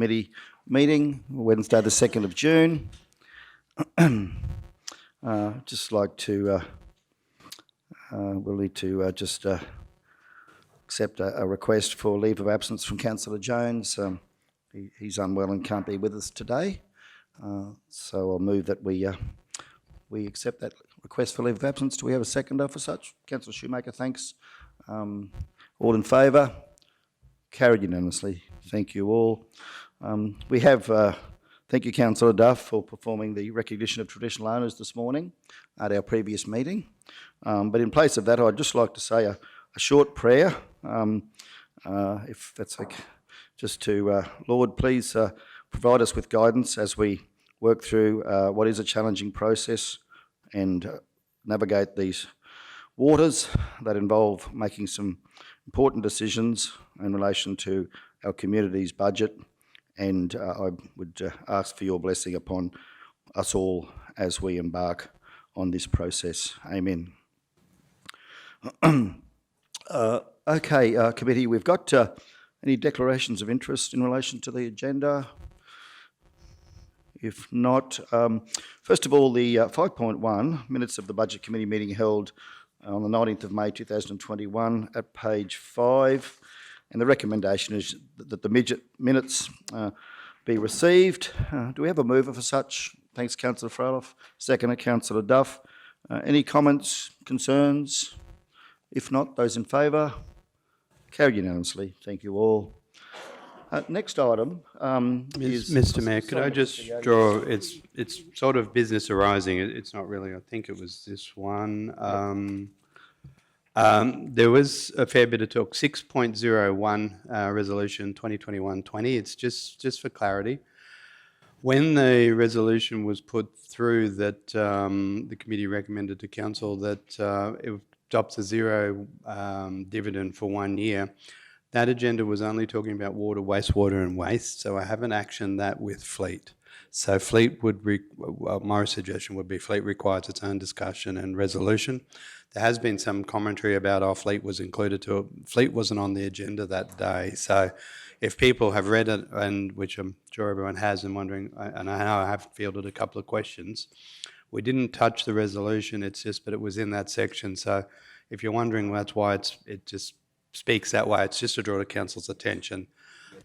Committee meeting, Wednesday the 2nd of June. Just like to, we'll need to just accept a request for leave of absence from Councillor Jones. He's unwell and can't be with us today. So I'll move that we accept that request for leave of absence. Do we have a seconder for such? Councillor Shoemaker, thanks. All in favour? Carried unanimously. Thank you all. We have, thank you Councillor Duff for performing the recognition of traditional owners this morning at our previous meeting. But in place of that, I'd just like to say a short prayer, if that's okay. Just to, Lord, please provide us with guidance as we work through what is a challenging process and navigate these waters that involve making some important decisions in relation to our community's budget, and I would ask for your blessing upon us all as we embark on this process. Amen. Okay, committee, we've got any declarations of interest in relation to the agenda? If not, first of all, the 5.1 minutes of the Budget Committee meeting held on the 19th of May 2021 at page 5, and the recommendation is that the minutes be received. Do we have a mover for such? Thanks, Councillor Freiloff. Second, Councillor Duff. Any comments, concerns? If not, those in favour? Carried unanimously. Thank you all. Next item is... Mr Mayor, could I just draw, it's sort of business arising, it's not really, I think it was this one. There was a fair bit of talk, 6.01 resolution 2021-20, it's just for clarity. When the resolution was put through that the committee recommended to council that it adopts a zero dividend for 1 year, that agenda was only talking about water, wastewater and waste, so I haven't actioned that with Fleet. So Fleet would, my suggestion would be Fleet requires its own discussion and resolution. There has been some commentary about our Fleet was included to it. Fleet wasn't on the agenda that day, so if people have read it, and which I'm sure everyone has, and wondering, and I know I have fielded a couple of questions, we didn't touch the resolution, it's just, but it was in that section, so if you're wondering that's why it just speaks that way, it's just to draw to council's attention.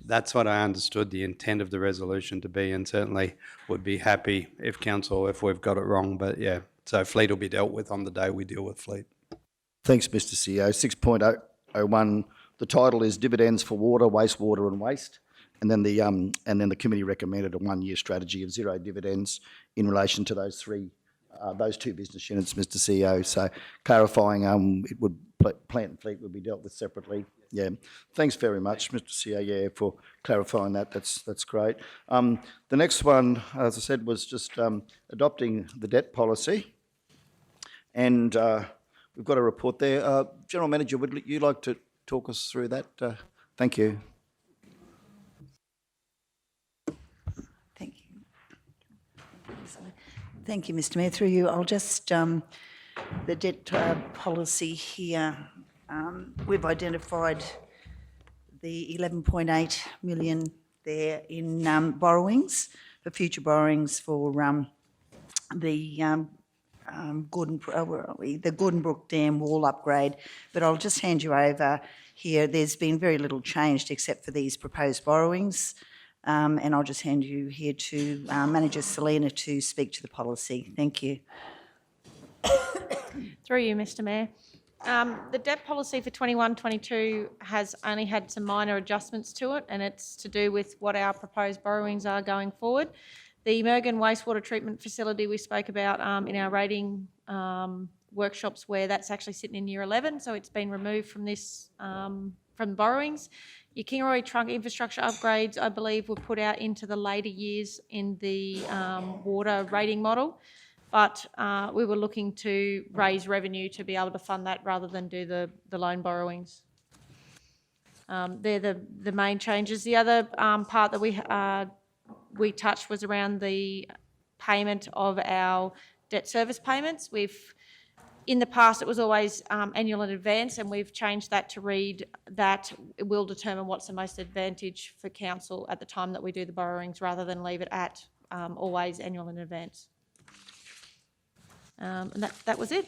That's what I understood the intent of the resolution to be, and certainly would be happy if council, if we've got it wrong, but yeah, so Fleet will be dealt with on the day we deal with Fleet. Thanks, Mr CEO. 6.01, the title is Dividends for Water, Wastewater and Waste, and then the committee recommended a 1-year strategy of zero dividends in relation to those two business units, Mr CEO. So clarifying, it would plant and fleet would be dealt with separately. Yeah, thanks very much, Mr CEO. Yeah, for clarifying that. That's great. The next one, as I said, was just adopting the debt policy, and we've got a report there. General Manager, would you like to talk us through that? Thank you. Thank you, Mr Mayor. Through you, I'll just, the debt policy here, we've identified the 11.8 million there in borrowings, for future borrowings for the Gordonbrook Dam wall upgrade, but I'll just hand you over here. There's been very little changed except for these proposed borrowings. And I'll just hand you here to Manager Selena to speak to the policy. Thank you. Through you, Mr Mayor. The debt policy for 21-22 has only had some minor adjustments to it, and it's to do with what our proposed borrowings are going forward. The Mergen wastewater treatment facility we spoke about in our rating workshops, where that's actually sitting in year 11, so it's been removed from this from borrowings. Your Kingaroy trunk infrastructure upgrades, I believe, were put out into the later years in the water rating model, but we were looking to raise revenue to be able to fund that rather than do the loan borrowings. They're the main changes. The other part that we touched was around the payment of our debt service payments. We've In the past, it was always annual in advance, and we've changed that to read that it will determine what's the most advantage for council at the time that we do the borrowings, rather than leave it at always annual in advance. And that was it.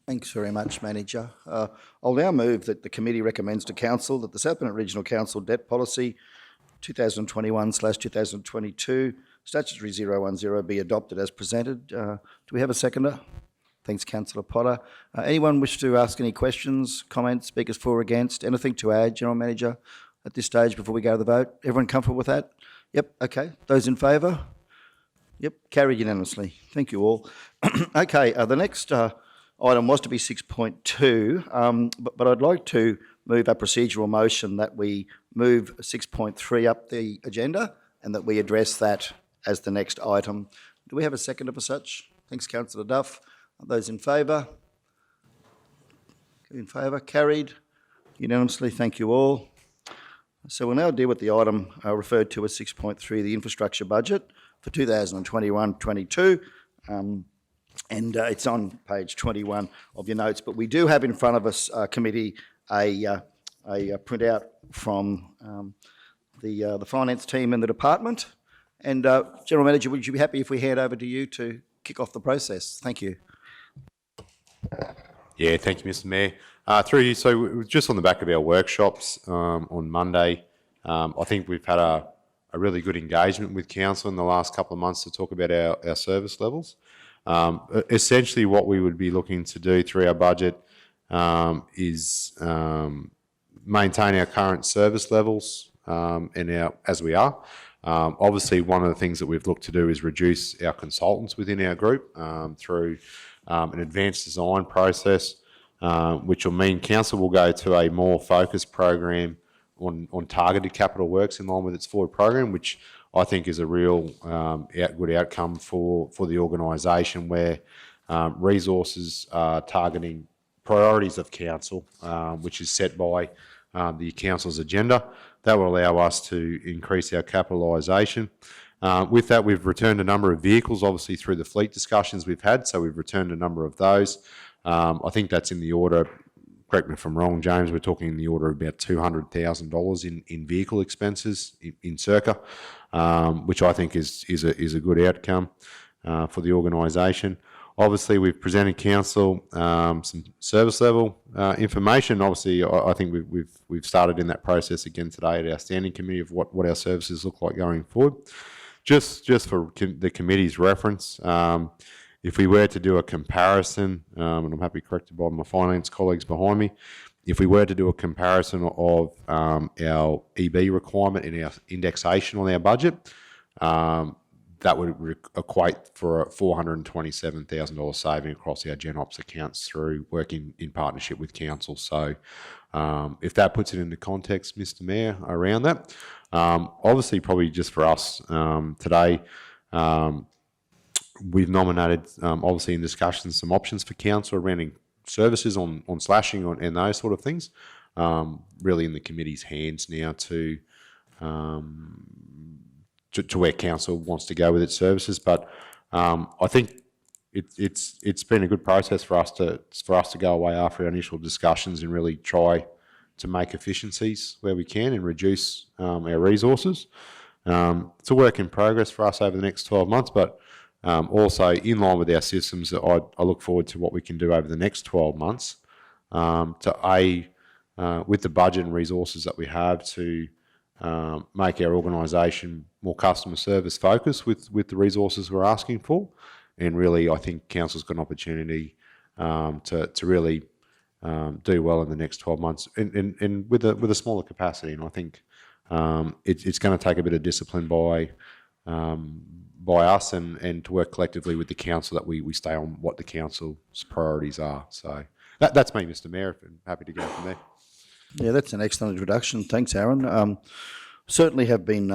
Thanks very much, Manager. I'll now move that the committee recommends to Council that the South Bennett Regional Council Debt Policy 2021/2022 Statutory 010 be adopted as presented. Do we have a seconder? Thanks, Councillor Potter. Anyone wish to ask any questions, comments, speakers for or against? Anything to add, General Manager, at this stage before we go to the vote? Everyone comfortable with that? Yep, okay. Those in favour? Yep, carried unanimously. Thank you all. Okay, the next item was to be 6.2, but I'd like to move a procedural motion that we move 6.3 up the agenda and that we address that as the next item. Do we have a seconder for such? Thanks, Councillor Duff. Those in favour? In favour? Carried unanimously. Thank you all. So we'll now deal with the item referred to as 6.3, the infrastructure budget for 2021-22. And it's on page 21 of your notes. But we do have in front of us, committee, a printout from the finance team in the department. And General Manager, would you be happy if we hand over to you to kick off the process? Thank you. Yeah, thank you, Mr. Mayor. Through you, so just on the back of our workshops on Monday, I think we've had a really good engagement with Council in the last couple of months to talk about our service levels. Essentially, what we would be looking to do through our budget is maintain our current service levels as we are. Obviously, one of the things that we've looked to do is reduce our consultants within our group through an advanced design process, which will mean Council will go to a more focused program on targeted capital works in line with its forward program, which I think is a real good outcome for the organisation, where resources are targeting priorities of Council, which is set by the Council's agenda. That will allow us to increase our capitalisation. With that, we've returned a number of vehicles, obviously through the fleet discussions we've had, so we've returned a number of those. I think that's in the order, correct me if I'm wrong, James, we're talking in the order of about $200,000 in vehicle expenses in circa, which I think is a good outcome for the organisation. Obviously, we've presented Council some service level information. Obviously, I think we've started in that process again today at our standing committee of what our services look like going forward. Just for the committee's reference, if we were to do a comparison, and I'm happy corrected by my finance colleagues behind me, if we were to do a comparison of our EB requirement and our indexation on our budget, that would equate for a $427,000 saving across our Gen Ops accounts through working in partnership with Council. So if that puts it into context, Mr. Mayor, around that, obviously probably just for us today, we've nominated, obviously in discussions, some options for Council around services on slashing and those sort of things. Really in the committee's hands now to where Council wants to go with its services, but I think it's been a good process for us to go away after our initial discussions and really try to make efficiencies where we can and reduce our resources. It's a work in progress for us over the next 12 months, but also in line with our systems, I look forward to what we can do over the next 12 months with the budget and resources that we have to make our organisation more customer service focused with the resources we're asking for. And really, I think Council's got an opportunity to really do well in the next 12 months and with a smaller capacity. And I think it's going to take a bit of discipline by us and to work collectively with the Council that we stay on what the Council's priorities are. So that's me, Mr. Mayor. I'm happy to go from there. Yeah, that's an excellent introduction. Thanks, Aaron. Certainly have been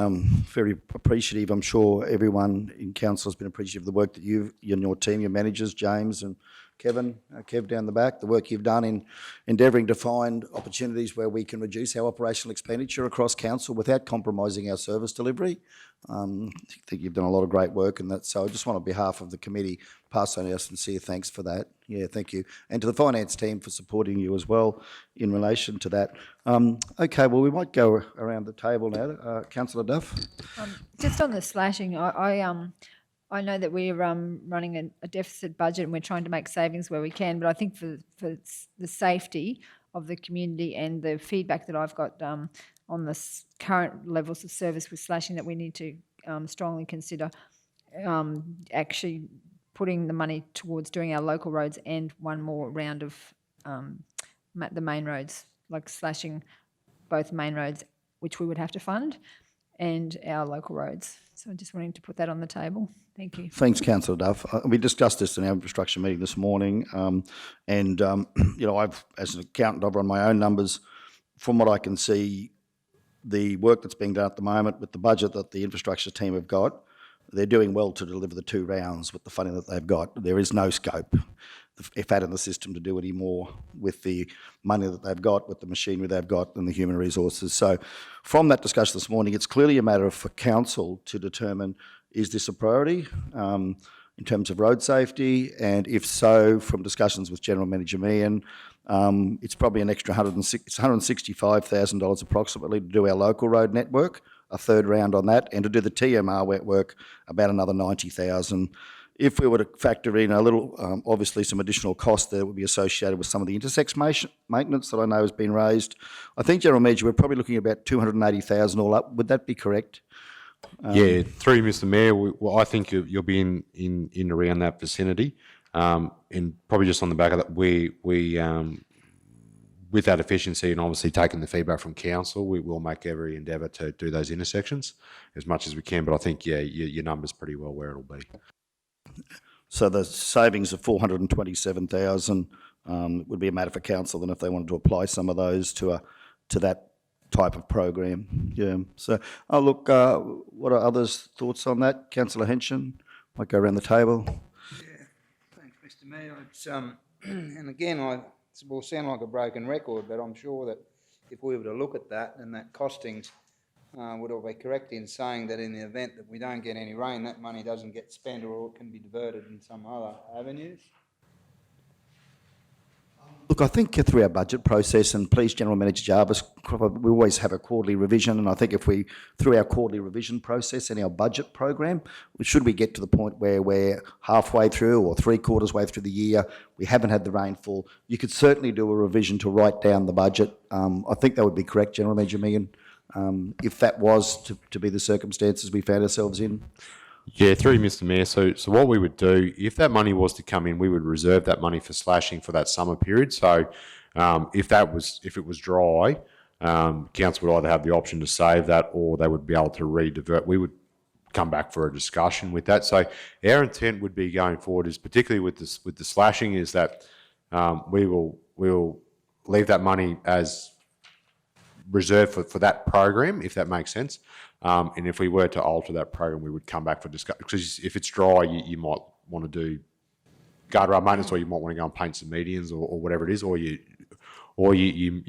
very appreciative. I'm sure everyone in Council has been appreciative of the work that you and your team, your managers, James and Kevin, Kev down the back, the work you've done in endeavouring to find opportunities where we can reduce our operational expenditure across council without compromising our service delivery. I think you've done a lot of great work in that. So I just want, on behalf of the committee, pass on our sincere thanks for that. Yeah, thank you. And to the finance team for supporting you as well in relation to that. Okay, well, we might go around the table now. Councillor Duff? Just on the slashing, I know that we're running a deficit budget and we're trying to make savings where we can, but I think for the safety of the community and the feedback that I've got on the current levels of service with slashing, that we need to strongly consider actually putting the money towards doing our local roads and one more round of the main roads, like slashing both main roads, which we would have to fund, and our local roads. So I'm just wanting to put that on the table. Thank you. Thanks, Councillor Duff. We discussed this in our infrastructure meeting this morning, you know, I've, as an accountant, I've run my own numbers. From what I can see, the work that's being done at the moment with the budget that the infrastructure team have got, they're doing well to deliver the 2 rounds with the funding that they've got. There is no scope, if out in the system, to do any more with the money that they've got, with the machinery they've got and the human resources. So from that discussion this morning, it's clearly a matter for council to determine, is this a priority in terms of road safety? And if so, from discussions with General Manager Meehan, it's probably an extra $165,000 approximately to do our local road network, a 3rd round on that, and to do the TMR network, about another 90,000. If we were to factor in a little, obviously some additional cost there would be associated with some of the intersects maintenance that I know has been raised. I think, General Manager, we're probably looking at about 280,000 all up. Would that be correct? Yeah, through you, Mr. Mayor, well, I think you'll be in around that vicinity. And probably just on the back of that, we with that efficiency and obviously taking the feedback from council, we will make every endeavour to do those intersections as much as we can. But I think, yeah, your number's pretty well where it'll be. So the savings of 427,000 would be a matter for council then if they wanted to apply some of those to that type of program. Yeah. So, look, what are others' thoughts on that? Councillor Henshin, might go around the table. Yeah, thanks, Mr. Mayor. It's and again, it will sound like a broken record, but I'm sure that if we were to look at that and that costings would all be correct in saying that in the event that we don't get any rain, that money doesn't get spent or it can be diverted in some other avenues. Look, I think through our budget process, and please, General Manager Jarvis, we always have a quarterly revision, and I think if we, through our quarterly revision process and our budget program, should we get to the point where we're halfway through or 3/4 way through the year, we haven't had the rainfall, you could certainly do a revision to write down the budget. I think that would be correct, General Manager Meehan, if that was to be the circumstances we found ourselves in. Yeah, through you, Mr. Mayor. So what we would do, if that money was to come in, we would reserve that money for slashing for that summer period. So if it was dry, council would either have the option to save that or they would be able to re-divert. We would come back for a discussion with that. So our intent would be going forward is, particularly with the slashing, is that we'll leave that money as reserved for that program, if that makes sense. And if we were to alter that program, we would come back for discussion. Because if it's dry, you might want to do guardrail maintenance, or you might want to go and paint some medians, or whatever it is, or you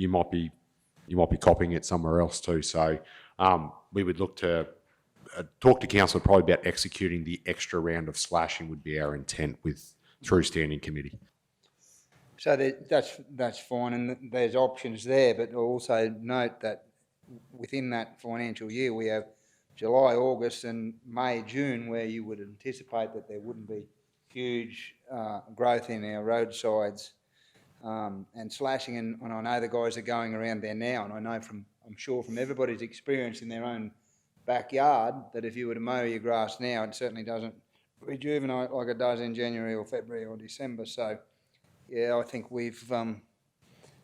might be copying it somewhere else too. So we would look to talk to council probably about executing the extra round of slashing would be our intent through standing committee. So that's fine, and there's options there, but also note that within that financial year we have July, August and May, June, where you would anticipate that there wouldn't be huge growth in our roadsides and slashing, and I know the guys are going around there now, and I know I'm sure from everybody's experience in their own backyard that if you were to mow your grass now, it certainly doesn't rejuvenate like it does in January or February or December. So yeah, I think we've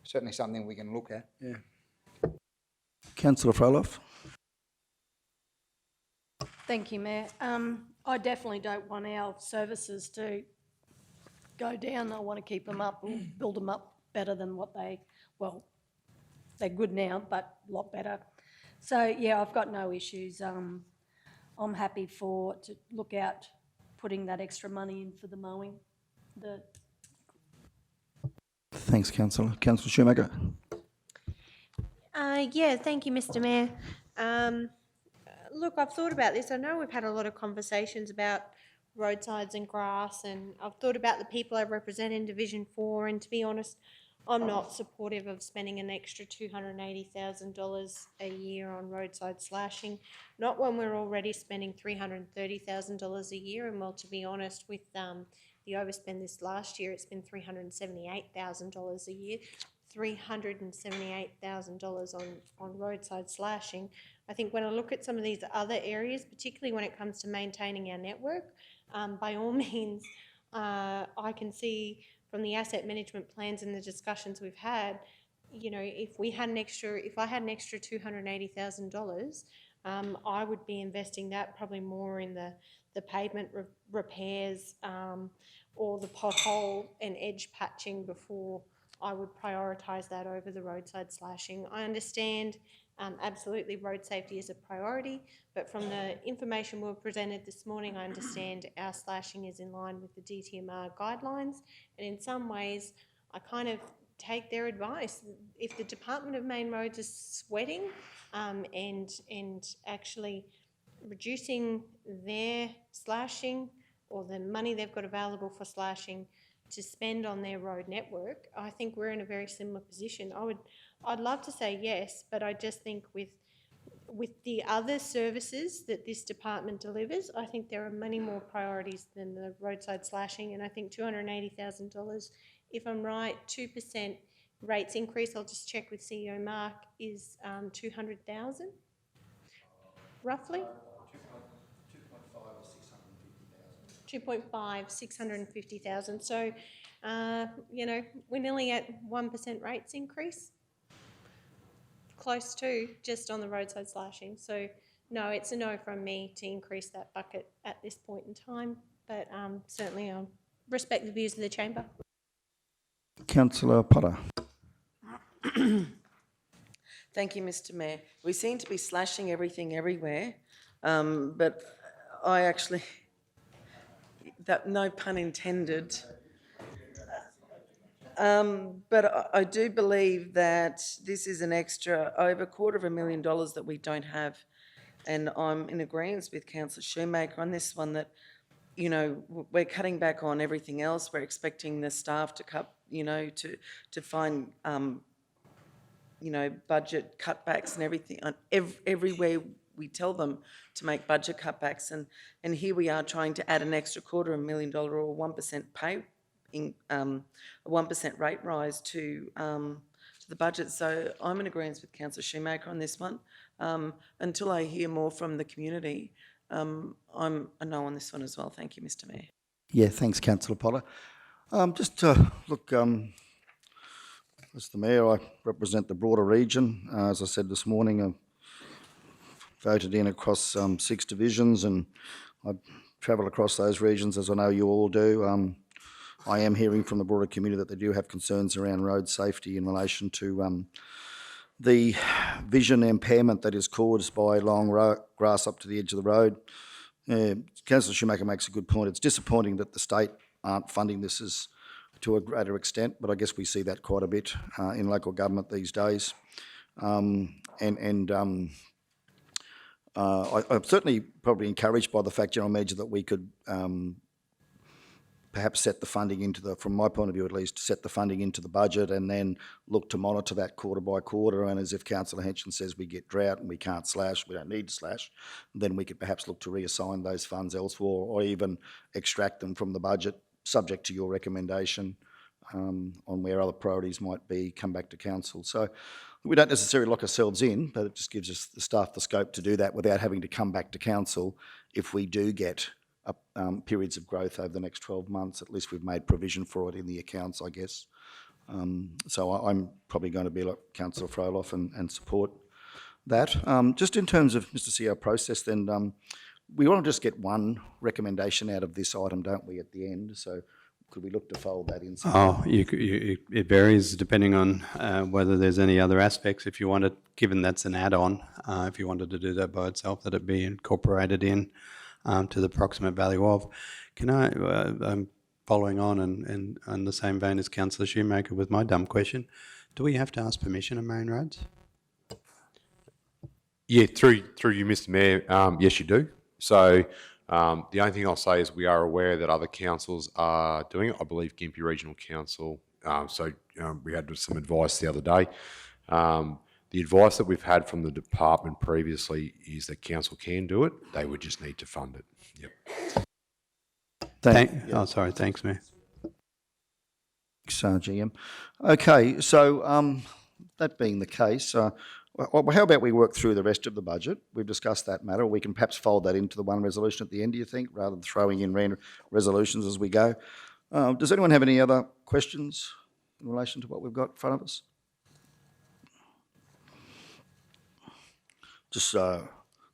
certainly something we can look at. Yeah. Councillor Froloff. Thank you, Mayor. I definitely don't want our services to go down. I want to keep them up, build them up better than what they're good now, but a lot better. So yeah, I've got no issues. I'm happy to look out putting that extra money in for the mowing, the Thanks, Councillor. Councillor Shoemaker. Yeah, thank you, Mr. Mayor. Look, I've thought about this. I know we've had a lot of conversations about roadsides and grass, and I've thought about the people I represent in Division 4, and to be honest, I'm not supportive of spending an extra $280,000 a year on roadside slashing, not when we're already spending $330,000 a year, and well, to be honest, with the overspend this last year, it's been $378,000 a year. $378,000 on roadside slashing. I think when I look at some of these other areas, particularly when it comes to maintaining our network, by all means, I can see from the asset management plans and the discussions we've had, you know, if I had an extra $280,000, I would be investing that probably more in the pavement repairs or the pothole and edge patching before I would prioritise that over the roadside slashing. I understand absolutely road safety is a priority, but from the information we were presented this morning, I understand our slashing is in line with the DTMR guidelines, and in some ways I kind of take their advice. If the Department of Main Roads is sweating and actually reducing their slashing or the money they've got available for slashing to spend on their road network, I think we're in a very similar position. I'd love to say yes, but I just think with the other services that this department delivers, I think there are many more priorities than the roadside slashing, and I think $280,000, if I'm right, 2% rates increase, I'll just check with CEO Mark, is 200,000, roughly? 2.5, 650,000. So, you know, we're nearly at 1% rates increase, close to, just on the roadside slashing. So, no, it's a no from me to increase that bucket at this point in time, but certainly I'll respect the views of the chamber. Councillor Potter. Thank you, Mr. Mayor. We seem to be slashing everything everywhere, but I actually... that no pun intended. But I do believe that this is an extra over $250,000 that we don't have, and I'm in agreement with Councillor Shoemaker on this one, that, you know, we're cutting back on everything else. We're expecting the staff to cut, you know, to find, you know, budget cutbacks and everything on everywhere. We tell them to make budget cutbacks, and here we are trying to add an extra $250,000 or 1% pay, a 1% rate rise to the budget. So I'm in agreement with Councillor Shoemaker on this one. Until I hear more from the community, I'm a no on this one as well. Thank you, Mr. Mayor. Yeah, thanks, Councillor Potter. Look, as the Mayor, I represent the broader region. As I said this morning, I voted in across 6 divisions, and I travel across those regions, as I know you all do. I am hearing from the broader community that they do have concerns around road safety in relation to the vision impairment that is caused by long grass up to the edge of the road. Councillor Shoemaker makes a good point. It's disappointing that the state aren't funding this to a greater extent, but I guess we see that quite a bit in local government these days. I'm certainly probably encouraged by the fact, General Manager, that we could perhaps set the funding into from my point of view at least, set the funding into the budget and then look to monitor that quarter by quarter. And as if Councillor Henson says we get drought and we can't slash, we don't need to slash, then we could perhaps look to reassign those funds elsewhere or even extract them from the budget, subject to your recommendation on where other priorities might be, come back to Council. So we don't necessarily lock ourselves in, but it just gives us the staff the scope to do that without having to come back to Council if we do get periods of growth over the next 12 months. At least we've made provision for it in the accounts, I guess. So I'm probably going to be like Councillor Froloff and support that. Just in terms of Mr. CEO process then, we want to just get one recommendation out of this item, don't we, at the end? So could we look to fold that in? It varies depending on whether there's any other aspects. If you wanted, given that's an add-on, if you wanted to do that by itself, that it be incorporated in to the approximate value of. Can I following on and the same vein as Councillor Shoemaker with my dumb question, do we have to ask permission on main roads? Yeah, through you, Mr. Mayor, yes, you do. So the only thing I'll say is we are aware that other councils are doing it. I believe Gympie Regional Council. We had some advice the other day. The advice that we've had from the department previously is that council can do it. They would just need to fund it. Yep. Thanks, Mayor. Thanks, GM. Okay, so that being the case, how about we work through the rest of the budget? We've discussed that matter. We can perhaps fold that into the one resolution at the end, do you think, rather than throwing in resolutions as we go? Does anyone have any other questions in relation to what we've got in front of us? Just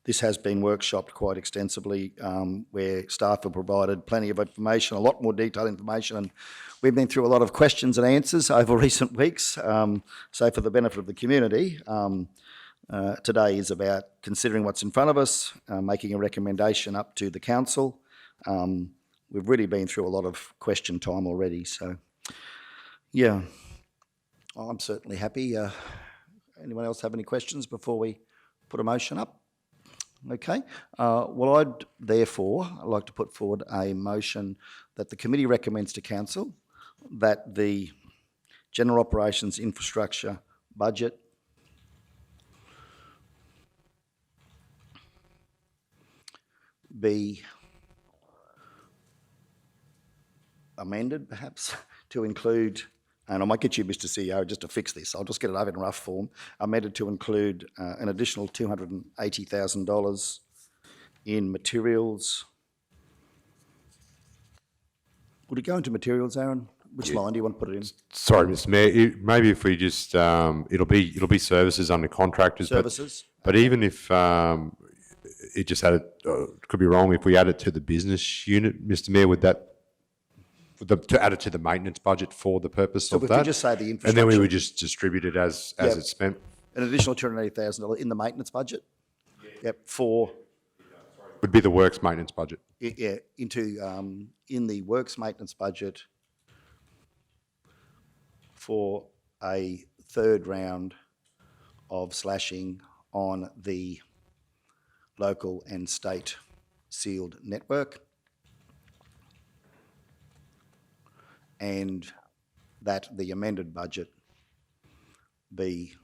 this has been workshopped quite extensively, where staff have provided plenty of information, a lot more detailed information, and we've been through a lot of questions and answers over recent weeks. So for the benefit of the community, today is about considering what's in front of us, making a recommendation up to the council. We've really been through a lot of question time already, so yeah, I'm certainly happy. Anyone else have any questions before we put a motion up? Okay. Well, I'd therefore like to put forward a motion that the committee recommends to council that the general operations infrastructure budget be amended, perhaps, to include, and I might get you, Mr. CEO, just to fix this. I'll just get it over in rough form. Amended to include an additional $280,000 in materials. Would it go into materials, Aaron? Which line do you want to put it in? Sorry, Mr. Mayor. Maybe if we just it'll be services under contractors. Services. But even if it just added, could be wrong. If we add it to the business unit, Mr. Mayor, would that? To add it to the maintenance budget for the purpose of that. So we could just say the infrastructure. And then we would just distribute it as it's spent. An additional $280,000 in the maintenance budget? Yep, for... Would be the works maintenance budget. Yeah, into, in the works maintenance budget for a third round of slashing on the local and state sealed network. And that the amended budget be,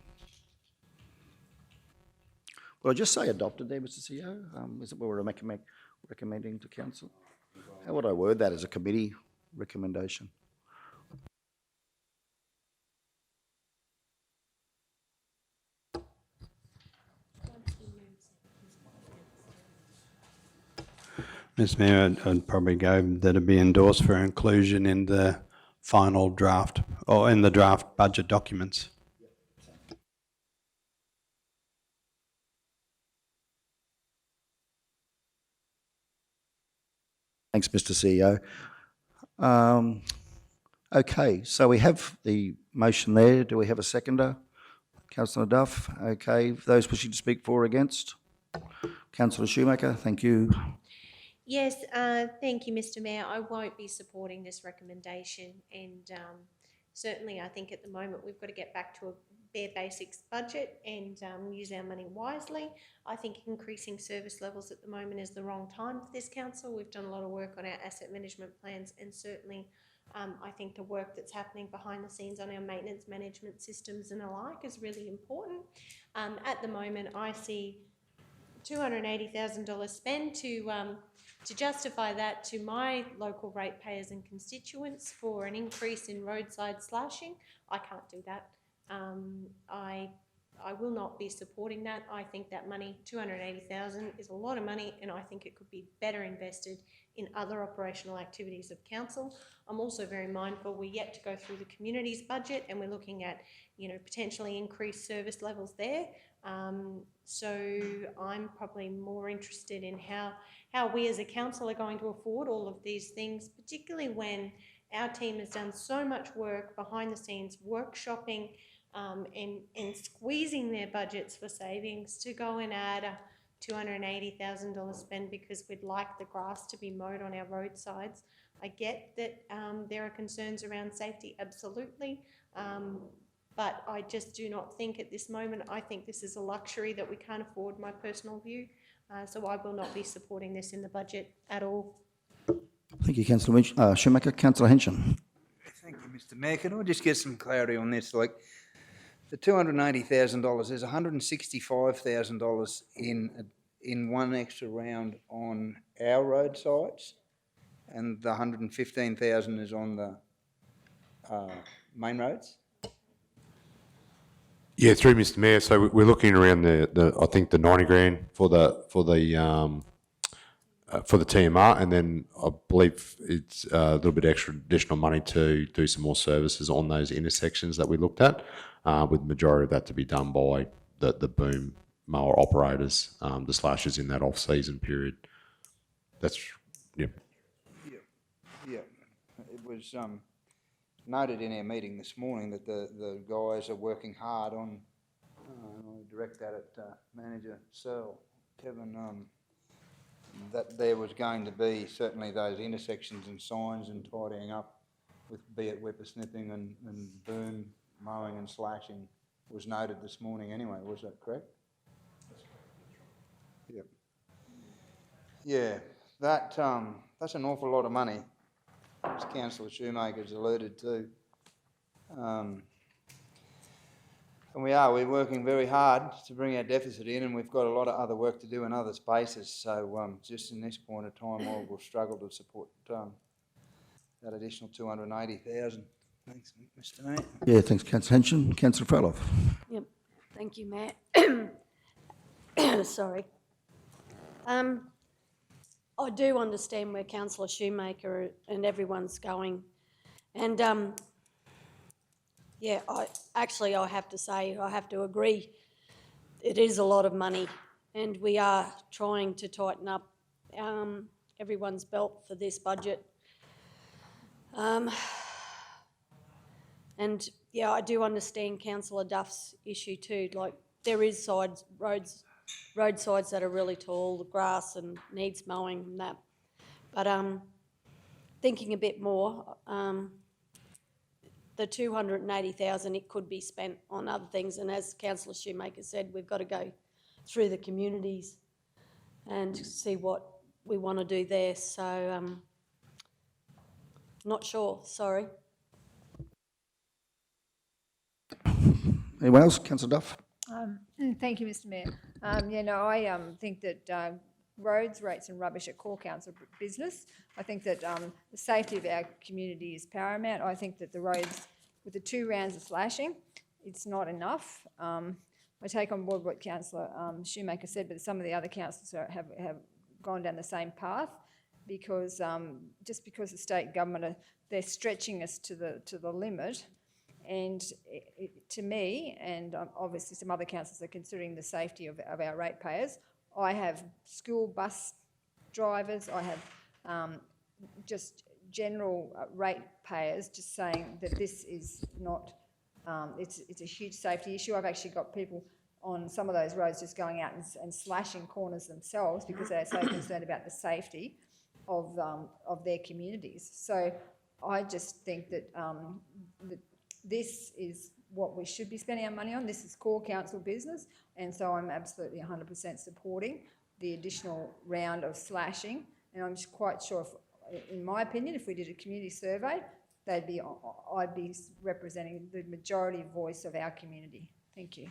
will I just say adopted there, Mr. CEO? Is it what we're recommending to council? How would I word that as a committee recommendation? Mr. Mayor, I'd probably go that it be endorsed for inclusion in the final draft or in the draft budget documents. Thanks, Mr. CEO. Okay, so we have the motion there. Do we have a seconder? Councillor Duff. Okay, those wishing to speak for or against? Councillor Shoemaker, thank you. Yes, thank you, Mr. Mayor. I won't be supporting this recommendation, and certainly I think at the moment we've got to get back to a bare basics budget and use our money wisely. I think increasing service levels at the moment is the wrong time for this council. We've done a lot of work on our asset management plans, and certainly I think the work that's happening behind the scenes on our maintenance management systems and alike is really important. At the moment, I see $280,000 spend to justify that to my local ratepayers and constituents for an increase in roadside slashing. I can't do that. I will not be supporting that. I think that money, $280,000, is a lot of money, and I think it could be better invested in other operational activities of council. I'm also very mindful we're yet to go through the community's budget, and we're looking at, potentially increased service levels there. So I'm probably more interested in how we as a council are going to afford all of these things, particularly when our team has done so much work behind the scenes, workshopping and squeezing their budgets for savings to go and add a $280,000 spend because we'd like the grass to be mowed on our roadsides. I get that there are concerns around safety, absolutely, but I just do not think at this moment, I think this is a luxury that we can't afford, my personal view, so I will not be supporting this in the budget at all. Thank you, Councillor Shoemaker. Councillor Henson. Thank you, Mr Mayor. Can I just get some clarity on this? Like, the $280,000, there's $165,000 in one extra round on our roadsides, and the 115,000 is on the main roads? Yeah, through Mr Mayor, so we're looking around I think the 90 grand for the TMR, and then I believe it's a little bit extra additional money to do some more services on those intersections that we looked at, with the majority of that to be done by the boom mower operators, the slashers in that off-season period. That's, yeah. Yeah. It was noted in our meeting this morning that the guys are working hard on, I'll direct that at Manager Searle, Kevin, that there was going to be certainly those intersections and signs and tidying up with, be it whippersnipping and boom mowing and slashing, was noted this morning anyway. Was that correct? Yep. Yeah, that's an awful lot of money, as Councillor Shoemaker's alluded to. And we're working very hard to bring our deficit in, and we've got a lot of other work to do in other spaces. So just in this point of time, I will struggle to support that additional 280,000. Thanks, Mr Mayor. Yeah, thanks, Councillor Henson. Councillor Frolov. Yep, thank you, Matt. Sorry. I do understand where Councillor Shoemaker and everyone's going, and yeah, I have to say, I have to agree, it is a lot of money, and we are trying to tighten up everyone's belt for this budget. And yeah, I do understand Councillor Duff's issue too. Like, there is roadsides that are really tall, the grass and needs mowing and that. But thinking a bit more, the 280,000, it could be spent on other things. And as Councillor Shoemaker said, we've got to go through the communities and see what we want to do there. So, not sure, sorry. Anyone else? Councillor Duff. Thank you, Mr Mayor. I think that roads, rates and rubbish are core council business. I think that the safety of our community is paramount. I think that the roads, with the 2 rounds of slashing, it's not enough. I take on board what Councillor Shoemaker said, but some of the other councillors have gone down the same path, because just because the state government they're stretching us to the limit. And to me, and obviously some other councils are considering the safety of our ratepayers. I have school bus drivers, I have just general ratepayers just saying that this is not, it's a huge safety issue. I've actually got people on some of those roads just going out and slashing corners themselves because they're so concerned about the safety of their communities. So I just think that this is what we should be spending our money on. This is core council business, and so I'm absolutely 100% supporting the additional round of slashing. And I'm just quite sure, in my opinion, if we did a community survey, I'd be representing the majority voice of our community. Thank you.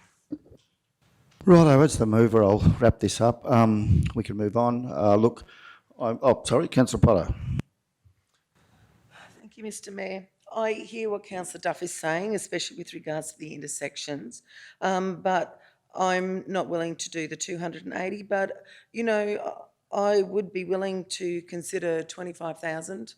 Righto, as the mover, I'll wrap this up. We can move on. Sorry, Councillor Potter. Thank you, Mr Mayor. I hear what Councillor Duff is saying, especially with regards to the intersections, but I'm not willing to do the 280. But, I would be willing to consider 25,000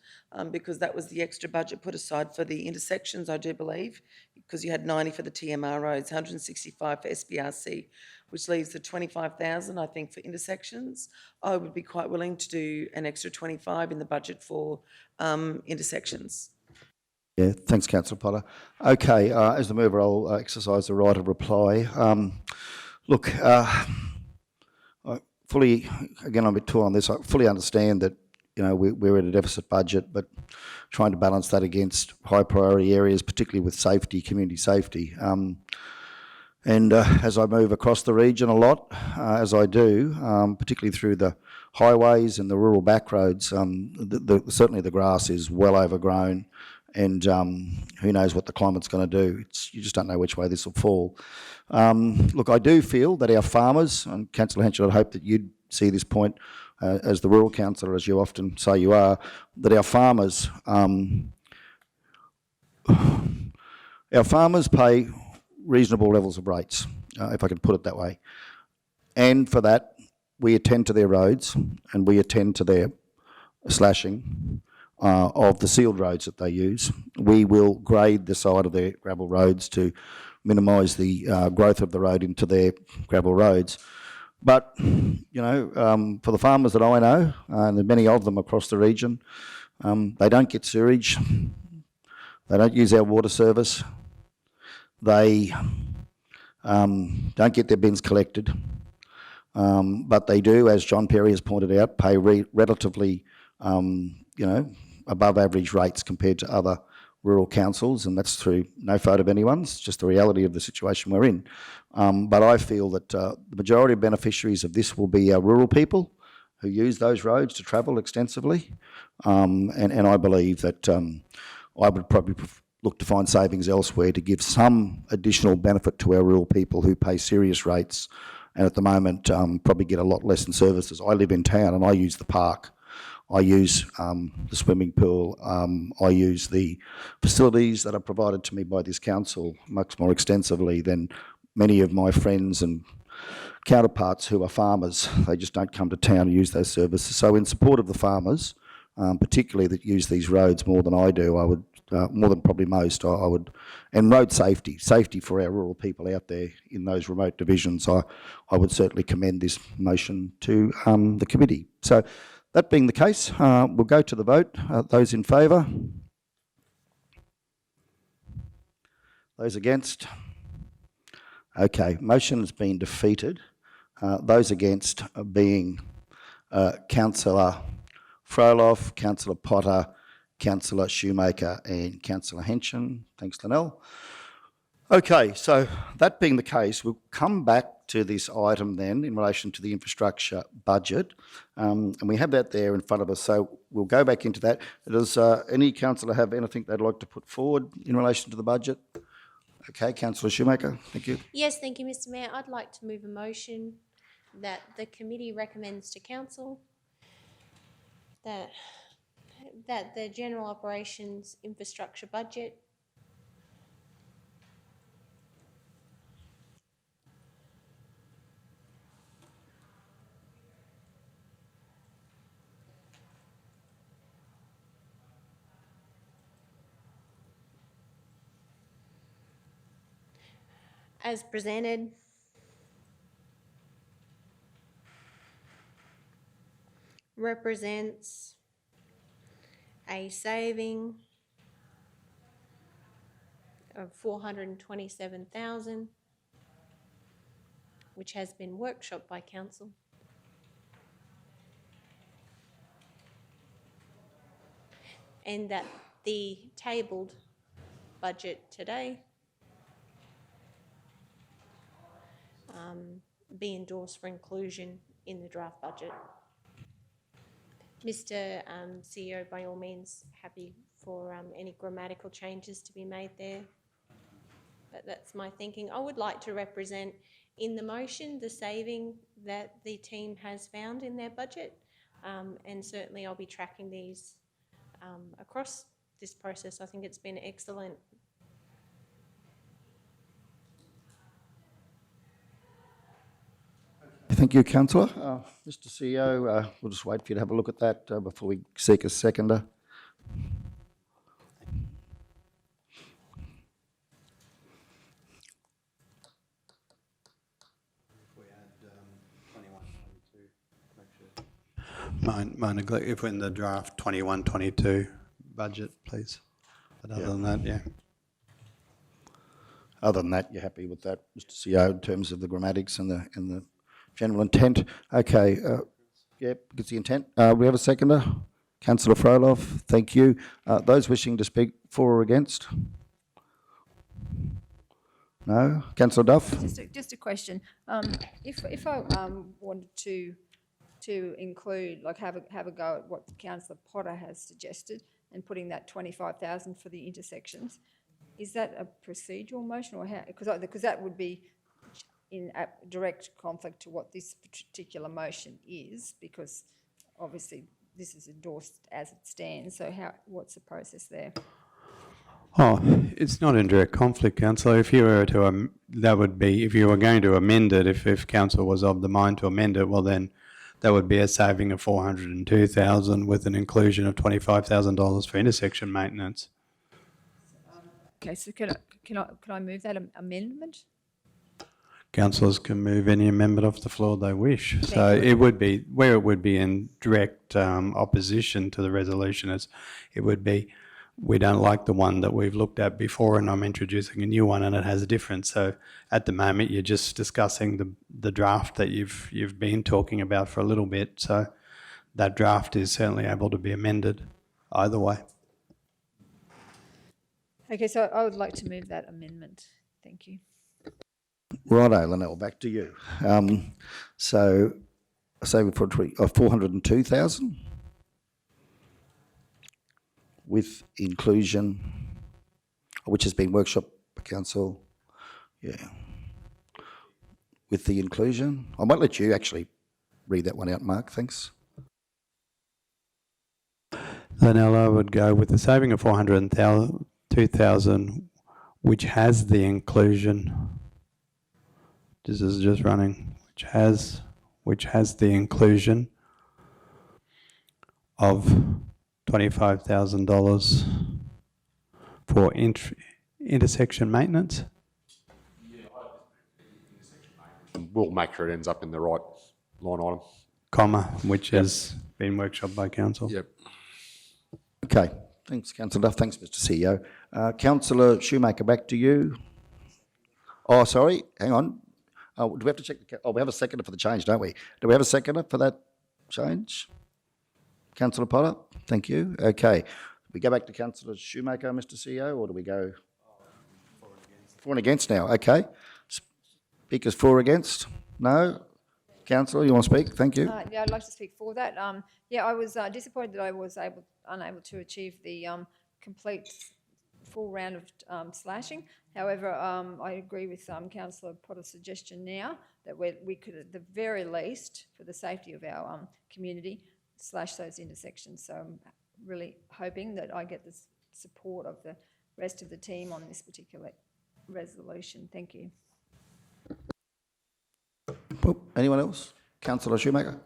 because that was the extra budget put aside for the intersections, I do believe, because you had 90 for the TMR roads, 165 for SBRC, which leaves the 25,000, I think, for intersections. I would be quite willing to do an extra 25 in the budget for intersections. Yeah, thanks, Councillor Potter. Okay, as the mover, I'll exercise the right of reply. I fully, again, I'm a bit torn on this. I fully understand that we're at a deficit budget, but trying to balance that against high priority areas, particularly with safety, community safety. As I move across the region a lot, as I do, particularly through the highways and the rural back roads, certainly the grass is well overgrown, and who knows what the climate's going to do. You just don't know which way this will fall. Look, I do feel that our farmers, and Councillor Henschel, I'd hope that you'd see this point as the rural councillor, as you often say you are, that our farmers pay reasonable levels of rates, if I can put it that way. And for that, we attend to their roads and we attend to their slashing of the sealed roads that they use. We will grade the side of their gravel roads to minimise the growth of the road into their gravel roads. But, for the farmers that I know, and there are many of them across the region, they don't get sewerage, they don't use our water service, they don't get their bins collected, but they do, as John Perry has pointed out, pay relatively, above average rates compared to other rural councils, and that's through no fault of anyone's, just the reality of the situation we're in. But I feel that the majority of beneficiaries of this will be our rural people who use those roads to travel extensively, and I believe that I would probably look to find savings elsewhere to give some additional benefit to our rural people who pay serious rates and at the moment probably get a lot less in services. I live in town and I use the park. I use the swimming pool. I use the facilities that are provided to me by this council much more extensively than many of my friends and counterparts who are farmers. They just don't come to town and use those services. So in support of the farmers, particularly that use these roads more than I do, I would, more than probably most, I would, and road safety for our rural people out there in those remote divisions, I would certainly commend this motion to the committee. So that being the case, we'll go to the vote. Those in favour? Those against? Okay, motion has been defeated. Those against being Councillor Froloff, Councillor Potter, Councillor Shoemaker and Councillor Henschen. Thanks, Linnell. Okay, so that being the case, we'll come back to this item then in relation to the infrastructure budget, and we have that there in front of us, so we'll go back into that. Does any councillor have anything they'd like to put forward in relation to the budget? Okay, Councillor Shoemaker, thank you. Yes, thank you, Mr. Mayor. I'd like to move a motion that the committee recommends to council that the general operations infrastructure budget as presented represents a saving of $427,000, which has been workshopped by council. And that the tabled budget today be endorsed for inclusion in the draft budget. Mr. CEO, by all means, happy for any grammatical changes to be made there. But that's my thinking. I would like to represent in the motion the saving that the team has found in their budget, and certainly I'll be tracking these across this process. I think it's been excellent. Thank you, Councillor. Mr. CEO, we'll just wait for you to have a look at that before we seek a seconder. If we're in the draft 21-22 budget, please. But other than that, yeah. Other than that, you're happy with that, Mr. CEO, in terms of the grammatics and the general intent? Okay, yeah, gets the intent. We have a seconder? Councillor Frolov, thank you. Those wishing to speak for or against? No? Councillor Duff? Just a question. If I wanted to include, like have a go at what Councillor Potter has suggested and putting that 25,000 for the intersections, is that a procedural motion or how? Because that would be in direct conflict to what this particular motion is, because obviously this is endorsed as it stands. So what's the process there? Oh, it's not in direct conflict, councillor. If you were to, that would be, if you were going to amend it, if council was of the mind to amend it, well then that would be a saving of 402,000 with an inclusion of $25,000 for intersection maintenance. Okay, so can I move that amendment? Councillors can move any amendment off the floor they wish. So it would be, where it would be in direct opposition to the resolution, it would be, we don't like the one that we've looked at before and I'm introducing a new one and it has a difference. So at the moment you're just discussing the draft that you've been talking about for a little bit. So that draft is certainly able to be amended either way. Okay, so I would like to move that amendment. Thank you. Righto, Lynelle, back to you. So a saving for 402,000 with inclusion, which has been workshop council, yeah. With the inclusion, I might let you actually read that one out, Mark, thanks. Lynelle, I would go with the saving of 402,000, which has the inclusion. This is just running, which has the inclusion of $25,000 for intersection maintenance. We'll make sure it ends up in the right line item. Comma, which has been workshopped by council. Yep. Okay, thanks, Councillor Duff. Thanks, Mr. CEO. Councillor Shoemaker, back to you. Oh, sorry, hang on. Do we have to check we have a seconder for the change, don't we? Do we have a seconder for that change? Councillor Potter, thank you. Okay, we go back to Councillor Shoemaker, Mr. CEO, or do we go for and against now? Okay. Speakers for or against? No? Councillor, you want to speak? Thank you. Yeah, I'd like to speak for that. Yeah, I was disappointed that I was unable to achieve the complete full round of slashing. However, I agree with Councillor Potter's suggestion now that we could, at the very least, for the safety of our community, slash those intersections. So I'm really hoping that I get the support of the rest of the team on this particular resolution. Thank you. Anyone else? Councillor Shoemaker?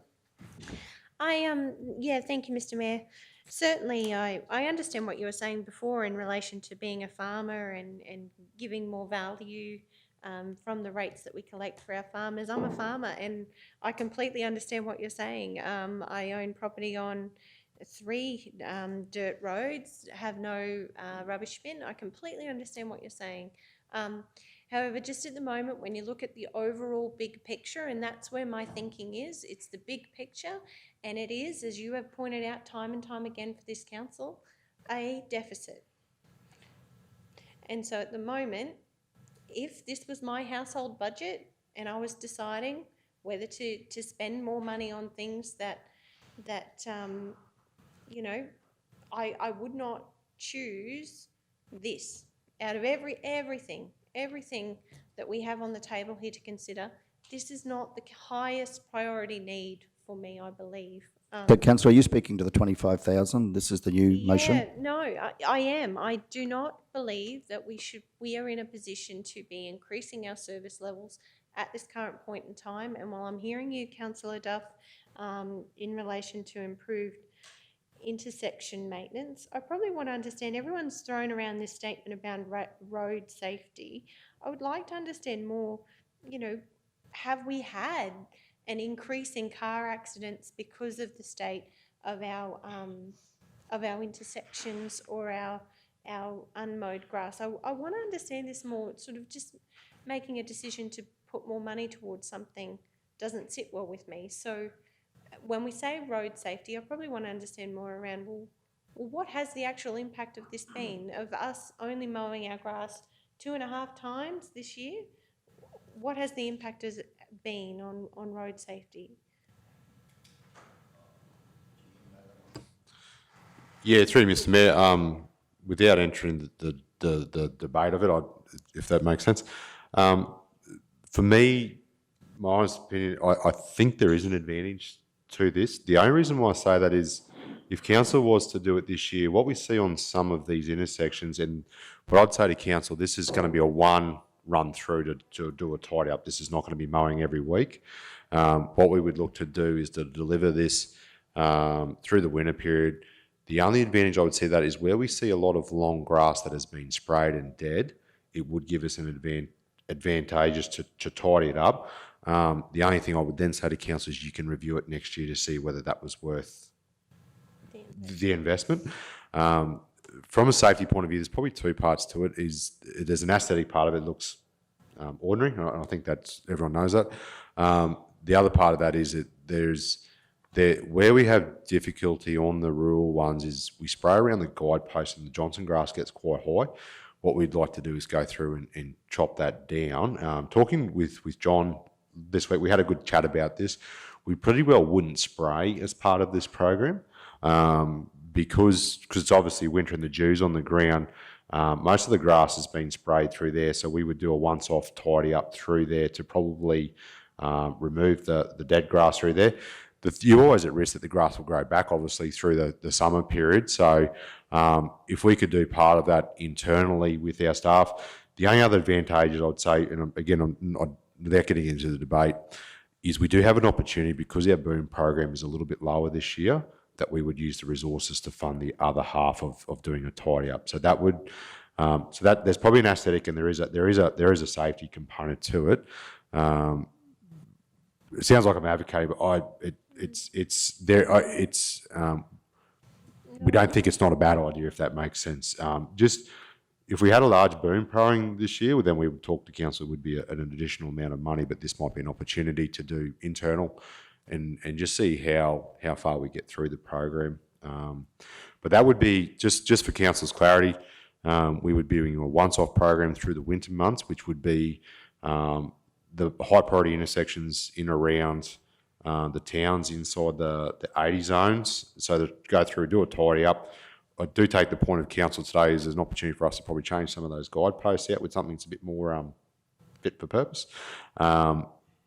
Yeah, thank you, Mr. Mayor. Certainly, I understand what you were saying before in relation to being a farmer and giving more value from the rates that we collect for our farmers. I'm a farmer and I completely understand what you're saying. I own property on 3 dirt roads, have no rubbish bin. I completely understand what you're saying. However, just at the moment, when you look at the overall big picture, and that's where my thinking is, it's the big picture, and it is, as you have pointed out time and time again for this council, a deficit. And so at the moment, if this was my household budget and I was deciding whether to spend more money on things that you know, I would not choose this out of everything that we have on the table here to consider. This is not the highest priority need for me, I believe. But Councillor, are you speaking to the 25,000? This is the new motion? Yeah, no, I am. I do not believe that we are in a position to be increasing our service levels at this current point in time. And while I'm hearing you, Councillor Duff, in relation to improved intersection maintenance, I probably want to understand, everyone's thrown around this statement about road safety. I would like to understand more, you know, have we had an increase in car accidents because of the state of our intersections or our unmowed grass? I want to understand this more. Sort of just making a decision to put more money towards something doesn't sit well with me. So when we say road safety, I probably want to understand more around, well, what has the actual impact of this been? Of us only mowing our grass 2.5 times this year? What has the impact has been on road safety? Yeah, through you, Mr. Mayor, without entering the debate of it, if that makes sense, for me, my honest opinion, I think there is an advantage to this. The only reason why I say that is if council was to do it this year, what we see on some of these intersections, and what I'd say to council, this is going to be a one run through to do a tidy up. This is not going to be mowing every week. What we would look to do is to deliver this through the winter period. The only advantage I would see that is where we see a lot of long grass that has been sprayed and dead, it would give us an advantageous to tidy it up. The only thing I would then say to council is you can review it next year to see whether that was worth the investment. From a safety point of view, there's probably two parts to it. There's an aesthetic part of it, looks ordinary, and I think that's everyone knows that. The other part of that is that where we have difficulty on the rural ones is we spray around the guidepost and the Johnson grass gets quite high. What we'd like to do is go through and chop that down. Talking with John this week, we had a good chat about this. We pretty well wouldn't spray as part of this program because it's obviously winter and the dew's on the ground. Most of the grass has been sprayed through there, so we would do a once-off tidy up through there to probably remove the dead grass through there. You're always at risk that the grass will grow back, obviously, through the summer period. So if we could do part of that internally with our staff, the only other advantages I'd say, and again, without getting into the debate, is we do have an opportunity because our boom program is a little bit lower this year, that we would use the resources to fund the other half of doing a tidy up. So that would, there's probably an aesthetic and there is a safety component to it. It sounds like I'm advocating, but we don't think it's not a bad idea, if that makes sense. Just if we had a large boom program this year, well, then we would talk to council. It would be an additional amount of money, but this might be an opportunity to do internal and just see how far we get through the program. But that would be just for council's clarity. We would be doing a once-off program through the winter months, which would be the high priority intersections in around the towns inside the 80 zones. So to go through, do a tidy up. I do take the point of council today is there's an opportunity for us to probably change some of those guideposts out with something that's a bit more fit for purpose, and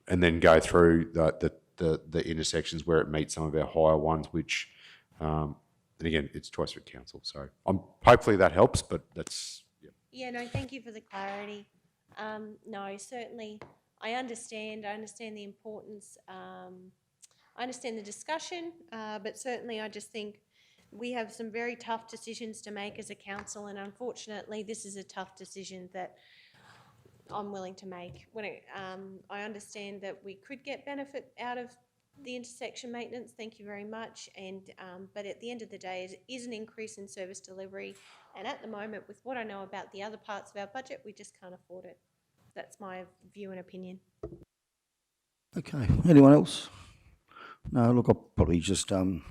then go through the intersections where it meets some of our higher ones, which, and again, it's choice for council. So hopefully that helps, but that's, yeah. Yeah, no, thank you for the clarity. No, certainly, I understand the importance, I understand the discussion, but certainly I just think we have some very tough decisions to make as a council, and unfortunately this is a tough decision that I'm willing to make. I understand that we could get benefit out of the intersection maintenance, thank you very much, and but at the end of the day it is an increase in service delivery, and at the moment with what I know about the other parts of our budget we just can't afford it. That's my view and opinion. Okay, anyone else? No, look, I'll probably just, from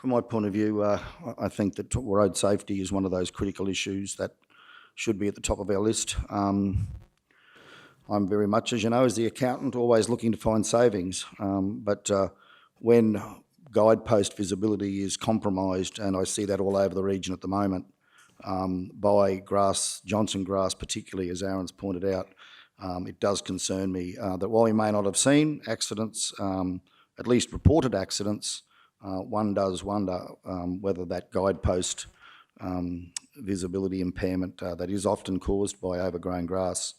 my point of view, I think that road safety is one of those critical issues that should be at the top of our list. I'm very much, as you know, as the accountant, always looking to find savings. But when guidepost visibility is compromised, and I see that all over the region at the moment, by grass, Johnson grass particularly, as Aaron's pointed out, it does concern me that while we may not have seen accidents, at least reported accidents, one does wonder whether that guidepost visibility impairment that is often caused by overgrown grass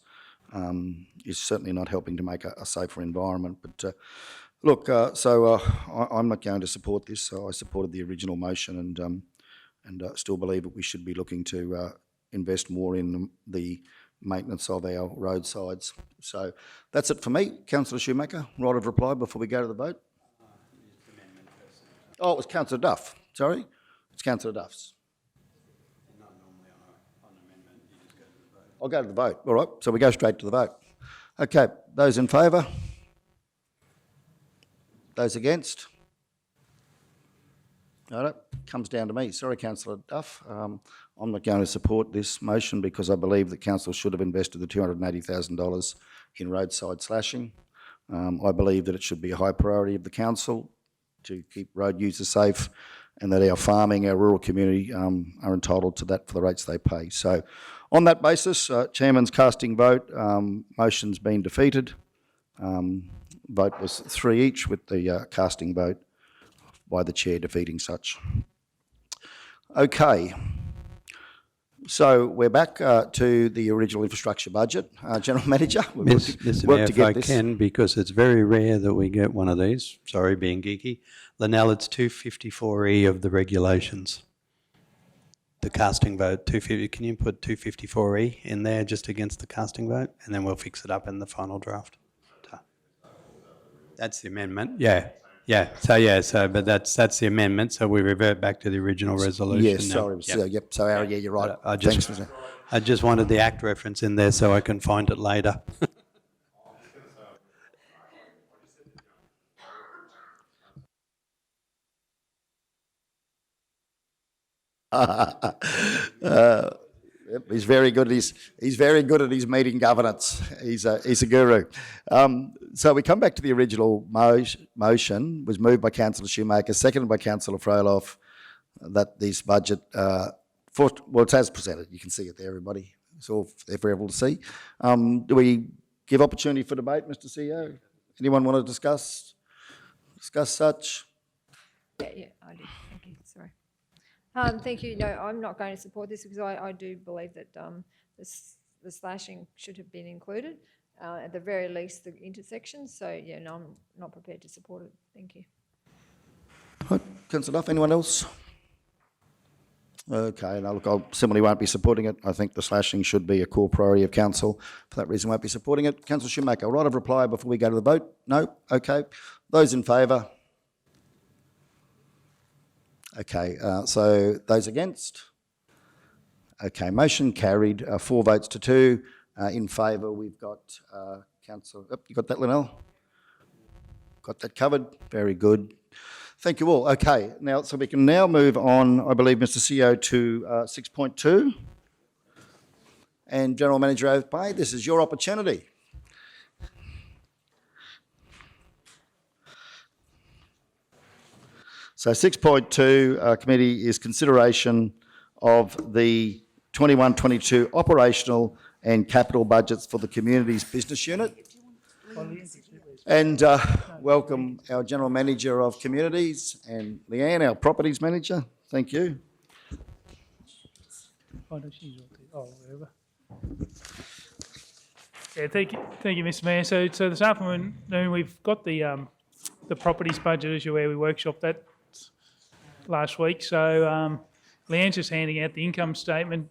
is certainly not helping to make a safer environment. But look, I'm not going to support this. So I supported the original motion and still believe that we should be looking to invest more in the maintenance of our roadsides. So that's it for me. Councillor Shoemaker, right of reply before we go to the vote. Oh, it was Councillor Duff. Sorry, it's Councillor Duff's. I'll go to the vote. All right, so we go straight to the vote. Okay, those in favour? Those against? Right, it comes down to me. Sorry, Councillor Duff. I'm not going to support this motion because I believe that council should have invested the $280,000 in roadside slashing. I believe that it should be a high priority of the council to keep road users safe, and that our farming, our rural community are entitled to that for the rates they pay. So on that basis, Chairman's casting vote, motion's been defeated. Vote was 3 each, with the casting vote by the chair defeating such. Okay. So we're back to the original infrastructure budget. General Manager, we've Mr. Mayor, if I can, because it's very rare that we get one of these, sorry, being geeky. Linnell, it's 254E of the regulations. The casting vote, 250, can you put 254E in there just against the casting vote? And then we'll fix it up in the final draft. That's the amendment, yeah. But that's the amendment, so we revert back to the original resolution. Yes, now. sorry. Yep. So, Aaron, yeah, you're right. I Thanks, just, Mr. I just wanted the act reference in there so I can find it later. Yep, he's very good. He's very good at his meeting governance. He's a guru. So we come back to the original motion. Was moved by Councillor Shoemaker, seconded by Councillor Froloff. That this budget, it's as presented. You can see it there, everybody. It's all there for everyone to see. Do we give opportunity for debate, Mr. CEO? Anyone want to discuss such? Yeah, I do. Thank you. Sorry. Thank you. No, I'm not going to support this because I do believe that the slashing should have been included, at the very least the intersections. So, yeah, no, I'm not prepared to support it. Thank you. Right, Councillor Duff, anyone else? Okay, now look, I similarly won't be supporting it. I think the slashing should be a core priority of council. For that reason, won't be supporting it. Councillor Shoemaker, right of reply before we go to the vote? No? Okay. Those in favour? Okay, so those against? Okay, motion carried, 4 votes to 2. In favour, we've got Councillor... Oh, you got that, Linnell? Got that covered? Very good. Thank you all. Okay, now, so we can now move on, I believe, Mr. CEO, to 6.2. And General Manager Overpay, this is your opportunity. So 6.2, committee, is consideration of the 21-22 operational and capital budgets for the community's business unit. And welcome our General Manager of Communities and Leanne, our Properties Manager. Thank you. Oh, no, she's all there. Oh, whatever. Yeah, thank you, Mr. Mayor. So this afternoon we've got the properties budget, as you're aware. We workshopped that last week. So Leanne's just handing out the income statement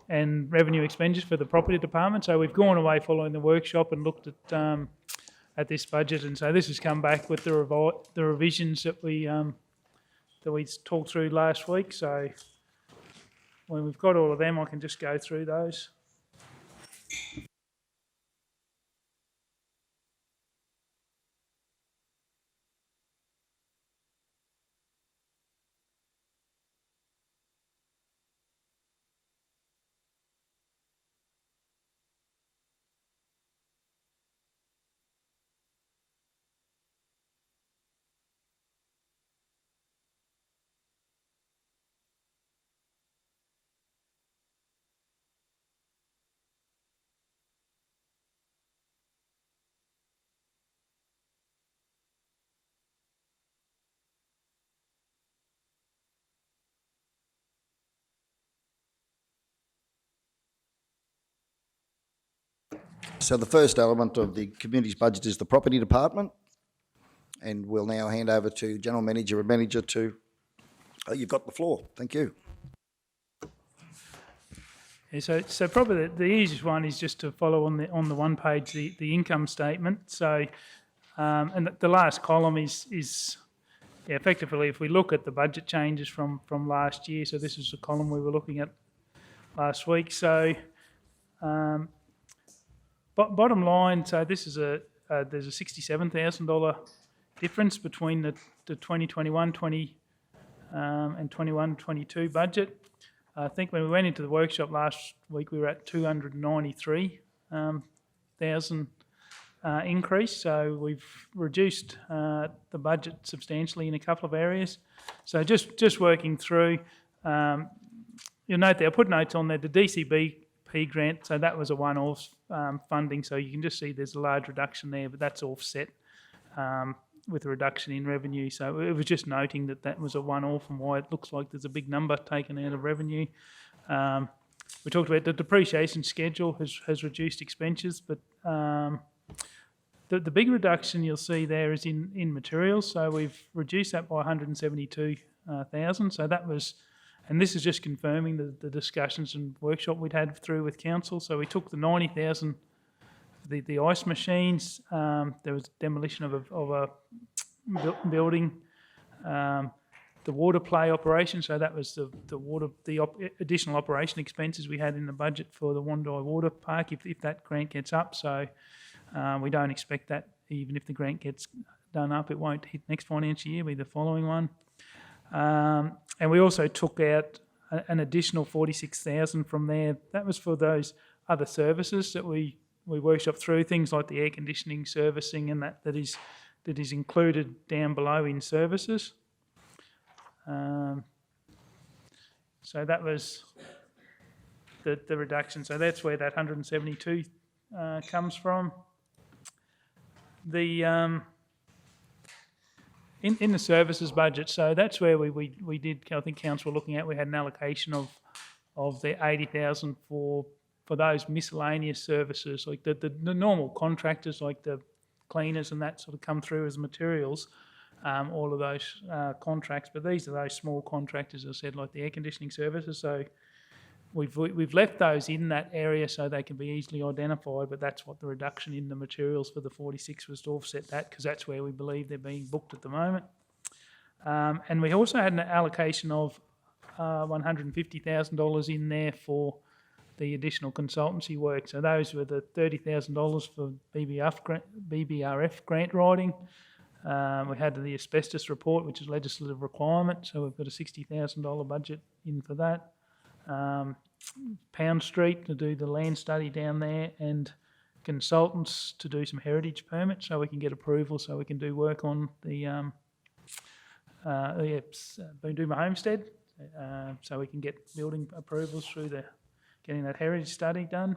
and revenue expenditures for the property department. So we've gone away following the workshop and looked at this budget, and so this has come back with the revisions that we talked through last week. So when we've got all of them, I can just go through those. So the first element of the community's budget is the property department, and we'll now hand over to General Manager and Manager to... you've got the floor. Thank you. Yeah, so probably the easiest one is just to follow on the one page the income statement. So and the last column is effectively, if we look at the budget changes from last year. So this is the column we were looking at last week. So bottom line, so this is there's a $67,000 difference between the 2021-20 and 21-22 budget. I think when we went into the workshop last week, we were at 293,000 increase. So we've reduced the budget substantially in a couple of areas. So just working through, you'll note there, I put notes on there, the DCBP grant, so that was a one-off funding, so you can just see there's a large reduction there, but that's offset with a reduction in revenue. So it was just noting that that was a one-off and why it looks like there's a big number taken out of revenue. We talked about the depreciation schedule has reduced expenses, but the big reduction you'll see there is in materials. So we've reduced that by 172,000. So that was, and this is just confirming the discussions and workshop we'd had through with council. So we took the 90,000, the ice machines. There was demolition of a building. The water play operation, so that was the additional operation expenses we had in the budget for the Wandai Water Park, if that grant gets up. So we don't expect that, even if the grant gets done up, it won't hit next financial year, be the following one. And we also took out an additional 46,000 from there. That was for those other services that we workshop through, things like the air conditioning, servicing, and that is included down below in services. So that was the reduction. So that's where that 172 comes from. The in the services budget, so that's where we did. I think council were looking at. We had an allocation of the 80,000 for those miscellaneous services, like the normal contractors, like the cleaners and that sort of come through as materials. All of those contracts, but these are those small contractors, as I said, like the air conditioning services. So we've left those in that area so they can be easily identified, but that's what the reduction in the materials for the 46 was to offset that, because that's where we believe they're being booked at the moment. And we also had an allocation of $150,000 in there for the additional consultancy work. So those were the $30,000 for BBRF grant writing. We had the Asbestos Report, which is legislative requirement, so we've got a $60,000 budget in for that. Pound Street to do the land study down there, and consultants to do some heritage permits so we can get approval, so we can do work on the Boonduma Homestead, so we can get building approvals through getting that heritage study done.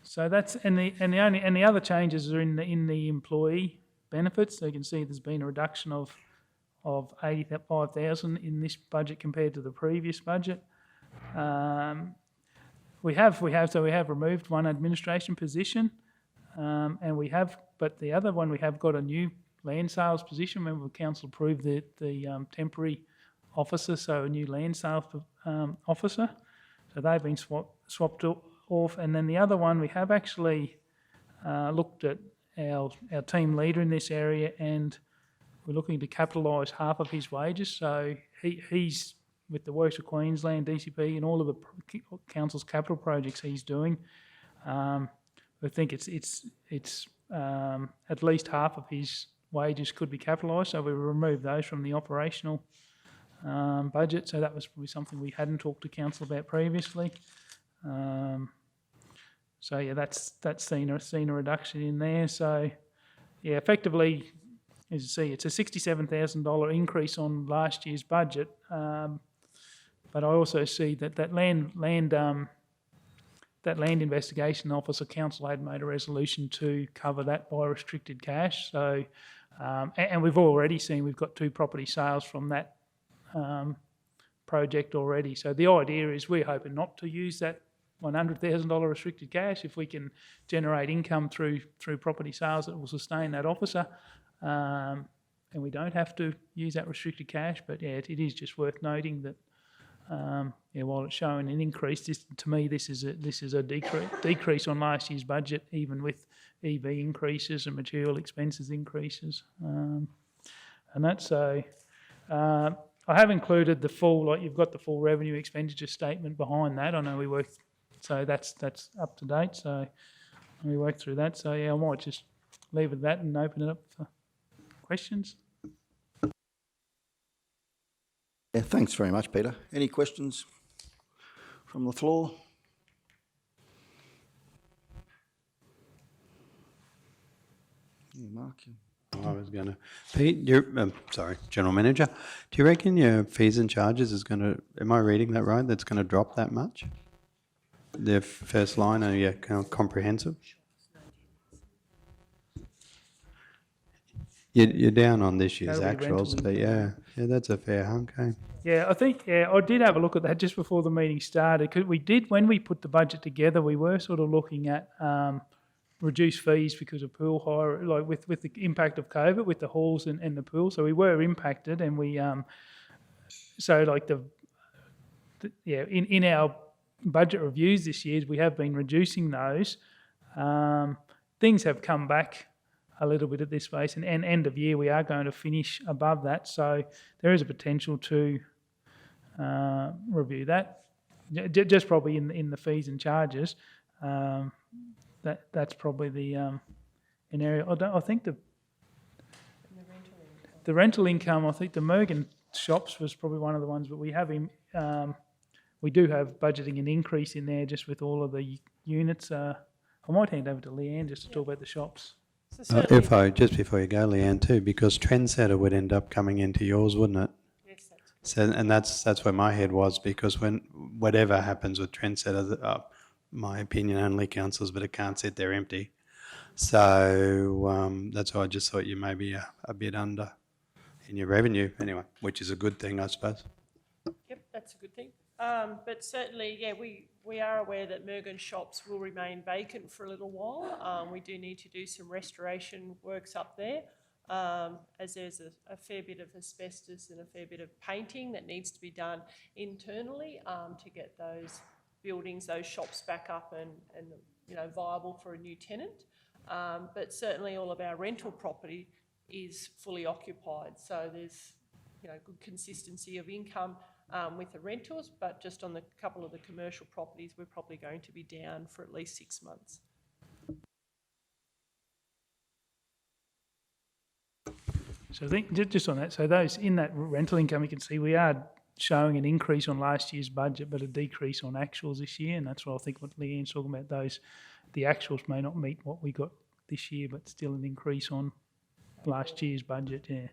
So that's and the other changes are in the employee benefits. So you can see there's been a reduction of 85,000 in this budget compared to the previous budget. We have removed one administration position, but the other one we have got a new land sales position. Remember, council approved the temporary officer, so a new land sales officer. So they've been swapped off, and then the other one we have actually looked at our team leader in this area, and we're looking to capitalise half of his wages. So he's with the Works of Queensland, DCP, and all of the council's capital projects he's doing. We think it's at least half of his wages could be capitalised, so we removed those from the operational budget. So that was probably something we hadn't talked to council about previously. So yeah, that's seen a reduction in there. So yeah, effectively, as you see, it's a $67,000 increase on last year's budget. But I also see that land investigation officer, council had made a resolution to cover that by restricted cash. So and we've already seen we've got 2 property sales from that project already. So the idea is we're hoping not to use that $100,000 restricted cash if we can generate income through property sales that will sustain that officer, and we don't have to use that restricted cash. But yeah, it is just worth noting that while it's showing an increase, to me this is a decrease on last year's budget, even with EV increases and material expenses increases, and that's so. I have included the full, like you've got the full revenue expenditure statement behind that. I know we worked, so that's up to date. So we worked through that. So yeah, I might just leave it at that and open it up for questions. Yeah, thanks very much, Peter. Any questions from the floor? Yeah, Mark. I was going to, Pete, sorry, General Manager, do you reckon your fees and charges is going to, am I reading that right, that's going to drop that much? The first line, comprehensive? You're down on this year's That'll be rental actuals, but yeah, that's a fair hunk, eh? Yeah, I think, I did have a look at that just before the meeting started, because we did, when we put the budget together, we were sort of looking at reduced fees because of pool hire, like with the impact of COVID, with the halls and the pool, so we were impacted, and we, so like in our budget reviews this year, we have been reducing those. Things have come back a little bit at this space, and end of year we are going to finish above that, so there is a potential to review that. Just probably in the fees and charges, that's probably the an area. I think the rental income. I think the Mergen shops was probably one of the ones, but we have we do have budgeting an increase in there just with all of the units. I might hand over to Leanne just to talk about the shops. If I, just before you go, Leanne, too, because Trendsetter would end up coming into yours, wouldn't it? Yes, that's So, and that's where my head was, because when whatever happens with Trendsetter, my opinion only counsels, but it can't sit there empty. So that's why I just thought you may be a bit under in your revenue anyway, which is a good thing, I suppose. Yep, that's a good thing. But certainly, yeah, we are aware that Mergen shops will remain vacant for a little while. We do need to do some restoration works up there, as there's a fair bit of asbestos and a fair bit of painting that needs to be done internally to get those buildings, those shops back up and viable for a new tenant. But certainly all of our rental property is fully occupied, so there's good consistency of income with the rentals, but just on the couple of the commercial properties, we're probably going to be down for at least 6 months. So I think just on that, so those in that rental income, you can see we are showing an increase on last year's budget, but a decrease on actuals this year, and that's what I think what Leanne's talking about. Those, the actuals may not meet what we got this year, but still an increase on last year's budget. Yeah.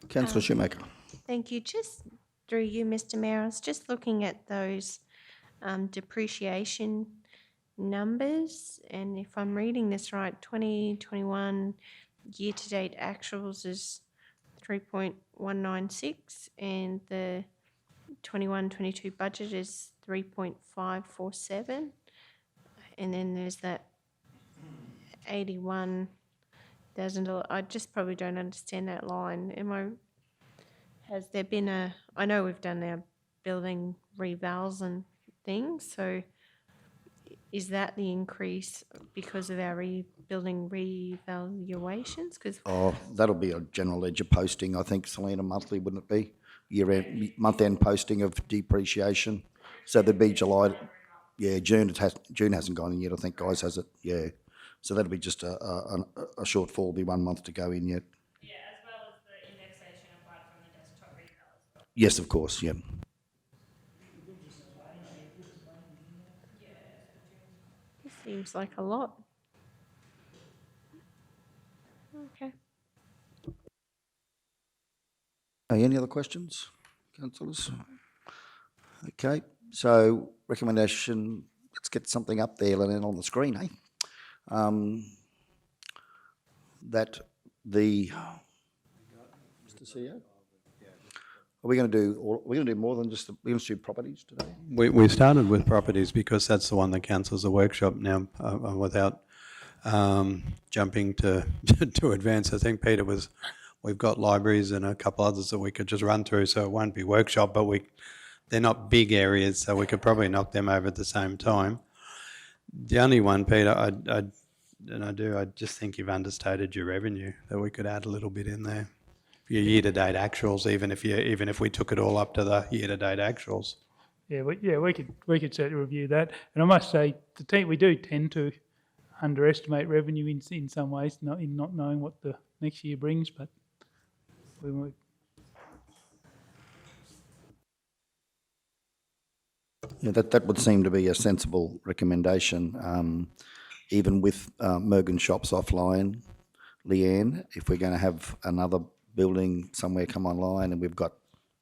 Councillor Shoemaker. Thank you. Just through you, Mr Mayor, I was just looking at those depreciation numbers, and if I'm reading this right, 2021 year-to-date actuals is 3.196 and the 21-22 budget is 3.547, and then there's that $81,000. I just probably don't understand that line. Has there been I know we've done our building revals and things, so is that the increase because of our building revaluations? That'll be a general ledger posting, I think, Selena, monthly, wouldn't it be? Year-end, month-end posting of depreciation. So there'd be July, June. June hasn't gone in yet, I think, guys, has it? Yeah. So that'll be just a shortfall, be 1 month to go in yet. Yeah, as well as the indexation apart from the desktop retail as well. Yes, of course, yeah. This seems like a lot. Okay. Any other questions, councillors? Okay, so recommendation, let's get something up there and on the screen, eh? That the Mr. CEO, are we going to do more than just we're going to do properties today? We started with properties because that's the one that counts as a workshop now, without jumping to advance. I think Peter we've got libraries and a couple others that we could just run through, so it won't be workshop, but they're not big areas, so we could probably knock them over at the same time. The only one, Peter, I just think you've understated your revenue, that we could add a little bit in there. Your year-to-date actuals, even if we took it all up to the year-to-date actuals. we could certainly review that. And I must say, we do tend to underestimate revenue in some ways, not knowing what the next year brings, but we might. Yeah, that would seem to be a sensible recommendation, even with Mergen Shops offline. Leanne, if we're going to have another building somewhere come online and we've got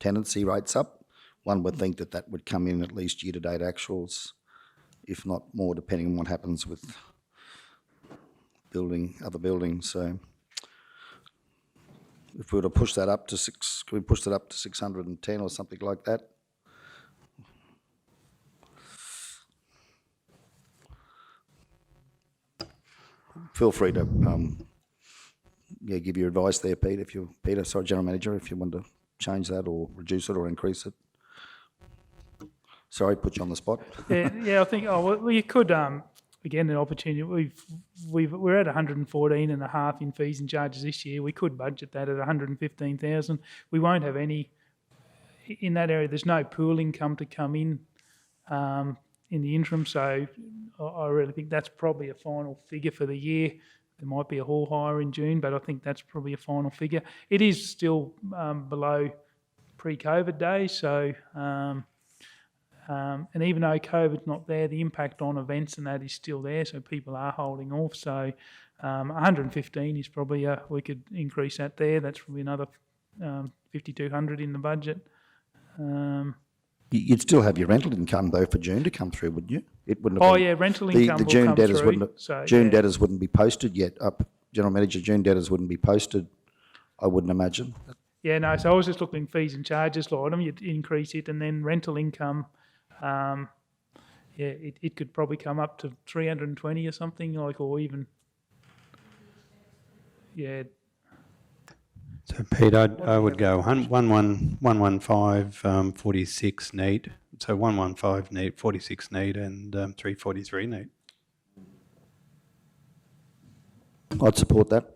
tenancy rates up, one would think that would come in at least year-to-date actuals, if not more, depending on what happens with other buildings. So if we were to push that up to could we push that up to 610 or something like that? Feel free to give your advice there, Peter. General Manager, if you want to change that or reduce it or increase it. Sorry, put you on the spot. I think. You could. Again, an opportunity. We're at 114.5 in fees and charges this year. We could budget that at 115,000. We won't have any in that area. There's no pool income to come in the interim. So I really think that's probably a final figure for the year. There might be a haul higher in June, but I think that's probably a final figure. It is still below pre-COVID days, so and even though COVID's not there, the impact on events and that is still there, so people are holding off. So 115 is probably we could increase that there. That's probably another 5,200 in the budget. You'd still have your rental income though for June to come through, wouldn't you? It wouldn't have been, rental income the will June come debtors through. wouldn't. So, June debtors wouldn't be posted yet. General Manager, June debtors wouldn't be posted, I wouldn't imagine. Yeah, no. So I was just looking fees and charges line item. You'd increase it, and then rental income. It could probably come up to 320 or something, or even. Yeah. So Pete, I would go 115 46 neat. So 115 neat, 46 neat, and 343 neat. I'd support that.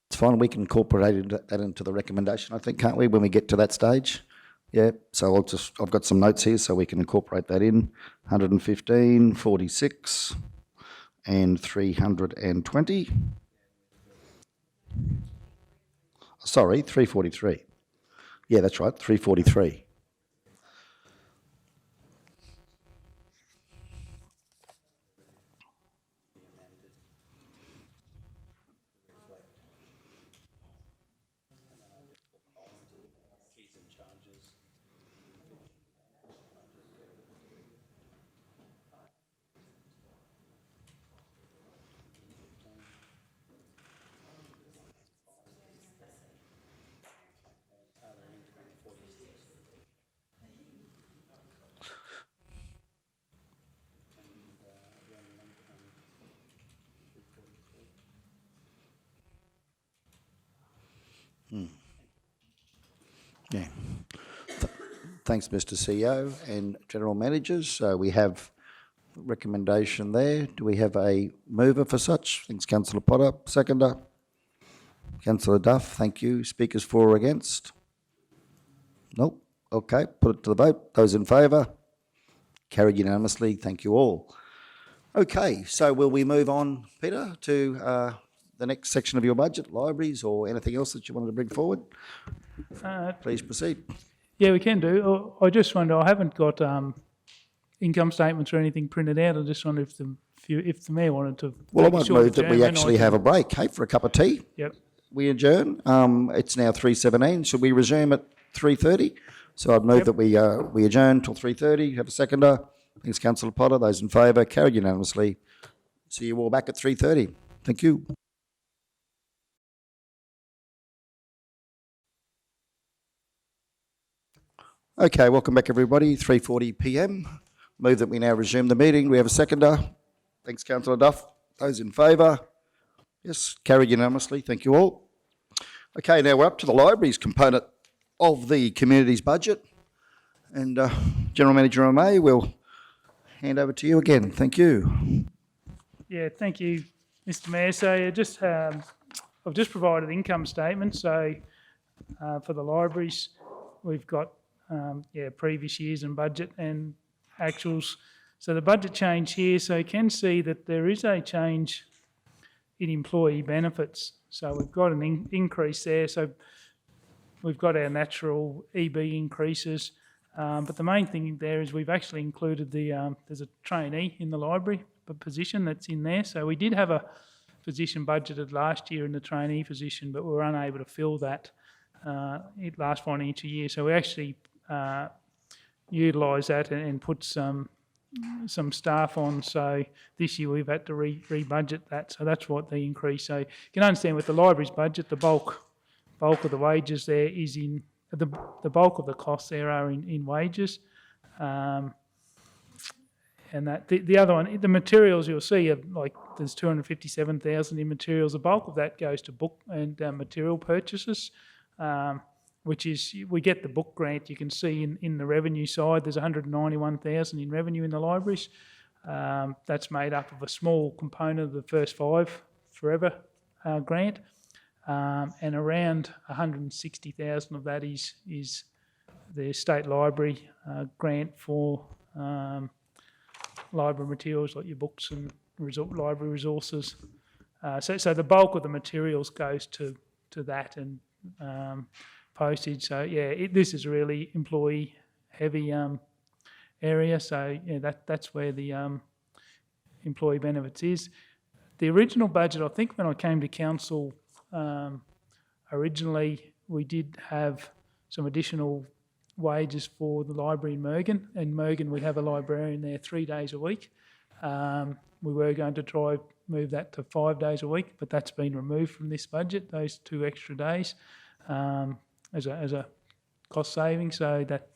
It's fine. We can incorporate that into the recommendation, I think, can't we, when we get to that stage? Yeah. So I've got some notes here, so we can incorporate that in. 115, 46, and 320. Sorry, 343. Yeah, that's right, 343. Yeah. Thanks, Mr. CEO and General Managers. So we have recommendation there. Do we have a mover for such? Thanks, Councillor Potter. Seconder? Councillor Duff, thank you. Speakers for or against? Nope. Okay, put it to the vote. Those in favour? Carried unanimously. Thank you all. Okay, so will we move on, Peter, to the next section of your budget, libraries or anything else that you wanted to bring forward? Please proceed. Yeah, we can do. I just wonder, I haven't got income statements or anything printed out. I just wonder if the Mayor wanted to. Well, I might move that we actually have a break, hey, for a cup of tea. Yep. We adjourn. It's now 3:17. Should we resume at 3:30? So I'd move that we adjourn till 3:30. Have a seconder. Thanks, Councillor Potter. Those in favour, carried unanimously. See you all back at 3:30. Thank you. Okay, welcome back everybody, 3:40 p.m. Move that we now resume the meeting. We have a seconder. Thanks, Councillor Duff. Those in favour? Yes, carried unanimously. Thank you all. Okay, now we're up to the libraries component of the community's budget. And General Manager O'May, we'll hand over to you again. Thank you. Yeah, thank you, Mr Mayor. So I've just provided income statement. So for the libraries, we've got previous years and budget and actuals. So the budget change here, so you can see that there is a change in employee benefits. So we've got an increase there. So we've got our natural EB increases. But the main thing there is we've actually included there's a trainee in the library position that's in there. So we did have a position budgeted last year in the trainee position, but we were unable to fill that last financial year. So we actually utilised that and put some staff on. So this year we've had to re-budget that. So that's what the increase. So you can understand with the library's budget, the bulk of the wages there is in the bulk of the costs there are in wages. And that the other one, the materials you'll see are like there's 257,000 in materials. The bulk of that goes to book and material purchases, which is we get the book grant. You can see in the revenue side there's 191,000 in revenue in the libraries. That's made up of a small component of the first 5 forever grant, and around 160,000 of that is the state library grant for library materials like your books and library resources. So the bulk of the materials goes to that and postage. So yeah, this is really employee heavy area. So yeah, that's where the employee benefits is. The original budget, I think when I came to council originally, we did have some additional wages for the library in Mergen. In Mergen, we have a librarian there 3 days a week. We were going to try move that to 5 days a week, but that's been removed from this budget, those 2 extra days, as a cost saving. So that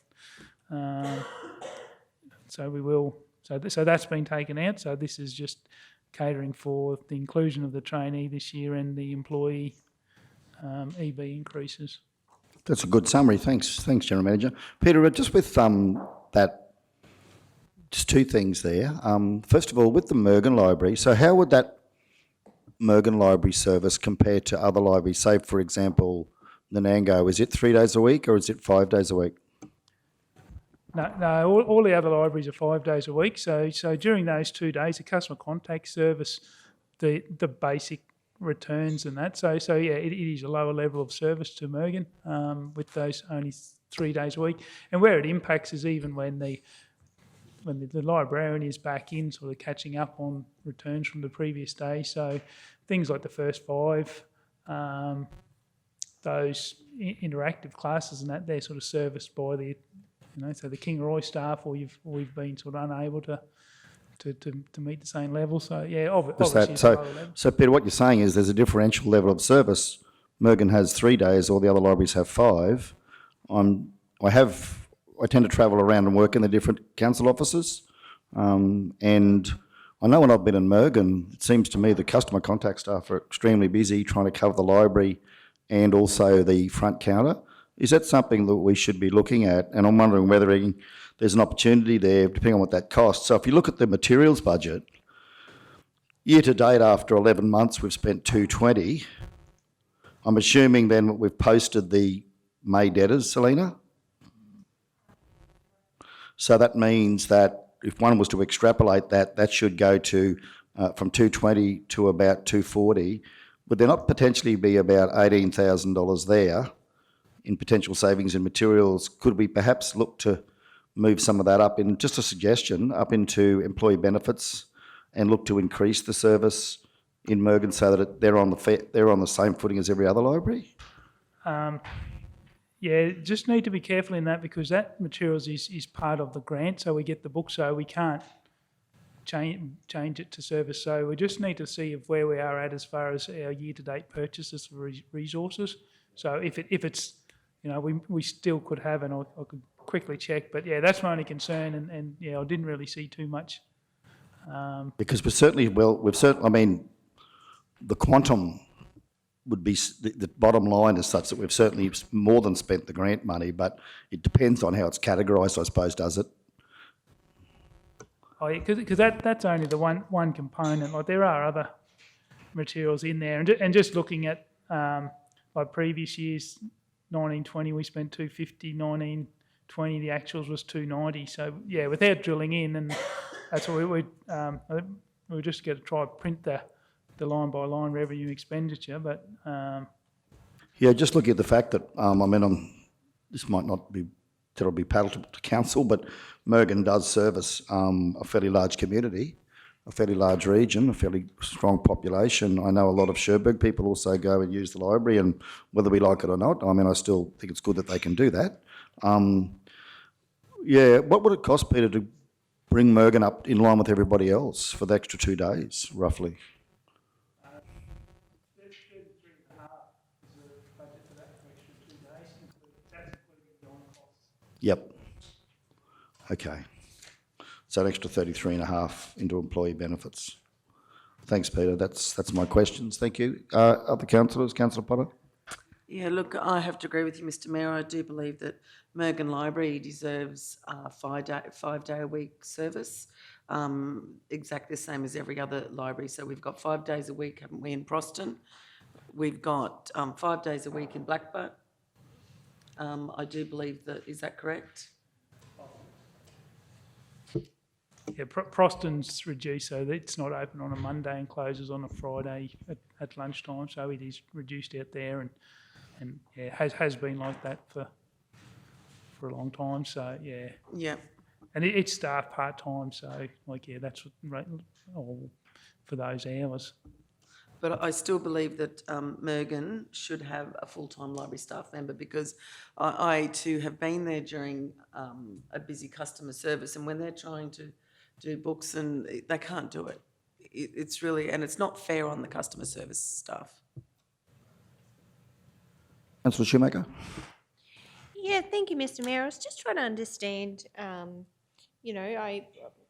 so we will. So that's been taken out. So this is just catering for the inclusion of the trainee this year and the employee EB increases. That's a good summary. Thanks, General Manager. Peter, just with that, just 2 things there. First of all, with the Mergen Library, so how would that Mergen Library service compare to other libraries? Say, for example, Nanango, is it 3 days a week or is it 5 days a week? No, all the other libraries are 5 days a week. So during those 2 days, the customer contact service, the basic returns and that. So yeah, it is a lower level of service to Mergen with those only 3 days a week. And where it impacts is even when the librarian is back in, sort of catching up on returns from the previous day. So things like the first 5, those interactive classes and that, they're sort of serviced by the, so the King Roy staff, or we've been sort of unable to meet the same level. So yeah, obviously it's a lower level. So Peter, what you're saying is there's a differential level of service. Mergen has 3 days, all the other libraries have 5. I tend to travel around and work in the different council offices, and I know when I've been in Mergen, it seems to me the customer contact staff are extremely busy trying to cover the library and also the front counter. Is that something that we should be looking at? And I'm wondering whether there's an opportunity there, depending on what that costs. So if you look at the materials budget, year to date after 11 months, we've spent 220. I'm assuming then we've posted the May debtors, Selena? So that means that if one was to extrapolate that should go to from 220 to about 240. Would there not potentially be about $18,000 there in potential savings in materials? Could we perhaps look to move some of that up in, just a suggestion, up into employee benefits and look to increase the service in Mergen so that they're on the same footing as every other library? Yeah, just need to be careful in that because that materials is part of the grant, so we get the book, so we can't change it to service. So we just need to see where we are at as far as our year-to-date purchases for resources. So if it's, we still could have, and I could quickly check, but yeah, that's my only concern, and yeah, I didn't really see too much. Because the quantum would be, the bottom line is such that we've certainly more than spent the grant money, but it depends on how it's categorised, I suppose, does it? Oh, yeah, because that's only the one component. Like, there are other materials in there. And just looking at, like previous years, 1920, we spent 250, 1920, the actuals was 290. So, yeah, without drilling in, and that's what we just got to try to print the line-by-line revenue expenditure, but... Yeah, just looking at the fact that, this might not be terribly palatable to council, but Mergen does service a fairly large community, a fairly large region, a fairly strong population. I know a lot of Cherbourg people also go and use the library, and whether we like it or not, I still think it's good that they can do that. Yeah, what would it cost, Peter, to bring Mergen up in line with everybody else for the extra 2 days, roughly? Yep. Okay. So an extra 33.5 into employee benefits. Thanks, Peter. That's my questions. Thank you. Other councillors? Councillor Potter? Yeah, look, I have to agree with you, Mr Mayor. I do believe that Mergen Library deserves a 5-day a week service, exactly the same as every other library. So we've got 5 days a week, haven't we, in Proston? We've got 5 days a week in Blackbutt. I do believe that, is that correct? Yeah, Proston's reduced, so it's not open on a Monday and closes on a Friday at lunchtime, so it is reduced out there, and yeah, has been like that for a long time, so yeah. Yeah. And it's staff part-time, so like, yeah, that's all for those hours. But I still believe that Mergen should have a full-time library staff member, because I too have been there during a busy customer service, and when they're trying to do books and they can't do it. It's really, and it's not fair on the customer service staff. Councillor Shoemaker? Yeah, thank you, Mr Mayor. I was just trying to understand, I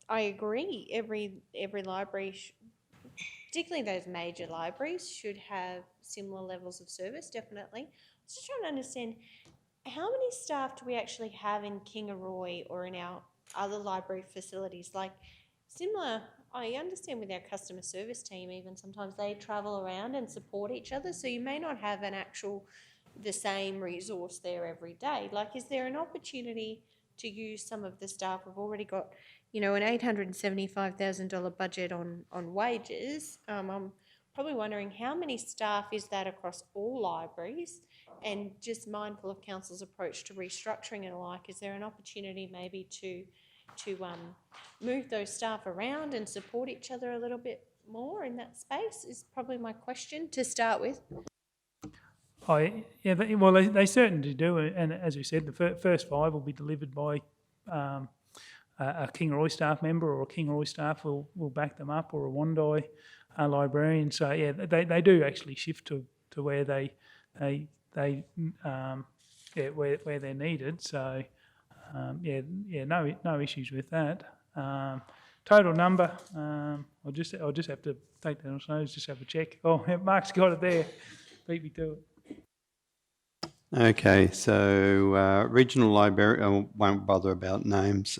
agree, every library, particularly those major libraries, should have similar levels of service, definitely. I was just trying to understand, how many staff do we actually have in Kingaroy or in our other library facilities? Like, similar, I understand with our customer service team, even sometimes they travel around and support each other, so you may not have the same resource there every day. Like, is there an opportunity to use some of the staff? We've already got, an $875,000 budget on wages. I'm probably wondering, how many staff is that across all libraries? And just mindful of council's approach to restructuring and like, is there an opportunity maybe to move those staff around and support each other a little bit more in that space, is probably my question to start with. Yeah, they certainly do, and as we said, the first 5 will be delivered by a Kingaroy staff member, or a Kingaroy staff will back them up, or a Wondai librarian. So yeah, they do actually shift to where where they're needed. So no issues with that. Total number, I'll just have to take that on nose, just have a check. Oh, Mark's got it there. Beat me to it. Okay, so regional library, I won't bother about names.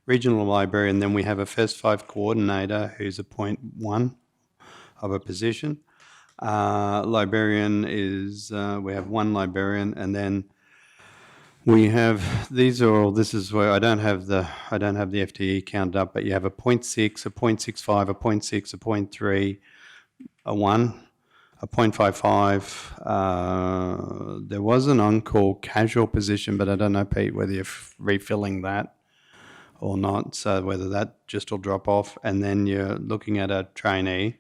Regional librarian, then we have a first 5 coordinator who's a 0.1 of a position. Librarian is, we have 1 librarian, and then we have, this is where I don't have the FTE counted up, but you have a 0.6, a 0.65, a 0.6, a 0.3, a 1. A 0.55. There was an on-call casual position, but I don't know, Pete, whether you're refilling that or not, so whether that just will drop off. And then you're looking at a trainee.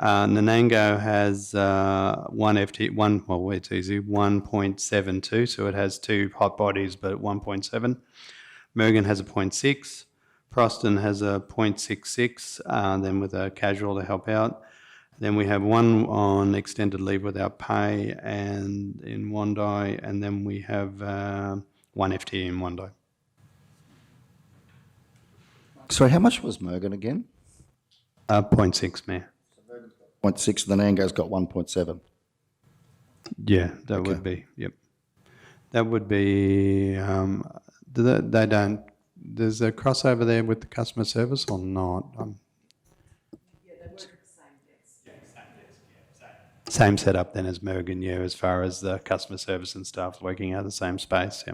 Nanango has 1.72, so it has 2 hot bodies, but 1.7. Mergen has a 0.6. Proston has a 0.66, then with a casual to help out. Then we have 1 on extended leave without pay and in Wondai, and then we have 1 FTE in Wondai. Sorry, how much was Mergen again? 0.6, Mayor. 0.6, the Nango's got 1.7. Yeah, that would be, yep. That would be, they don't, there's a crossover there with the customer service or not? Same setup then as Mergen, yeah, as far as the customer service and staff working out of the same space, yeah.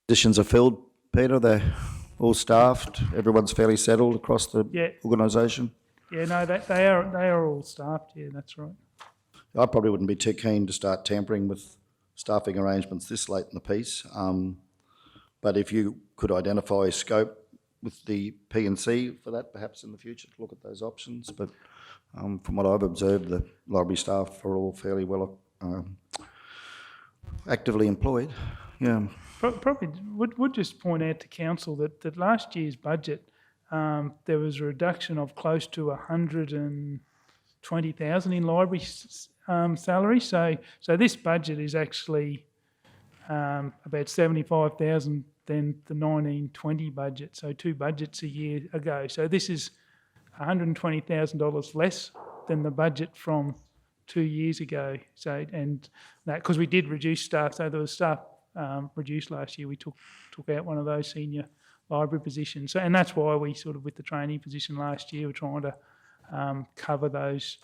Positions are filled, Peter, they're all staffed, everyone's fairly settled across the Yeah. organisation? Yeah, no, they are all staffed, yeah, that's right. I probably wouldn't be too keen to start tampering with staffing arrangements this late in the piece. But if you could identify scope with the P&C for that, perhaps in the future, to look at those options. But from what I've observed, the library staff are all fairly well actively employed. Yeah. Probably would just point out to council that last year's budget, there was a reduction of close to 120,000 in library salaries. So this budget is actually about 75,000 than the 1920 budget. So 2 budgets a year ago. So this is $120,000 less than the budget from 2 years ago. So and that because we did reduce staff. So there was staff reduced last year. We took out one of those senior library positions. So and that's why we sort of with the trainee position last year, we're trying to cover those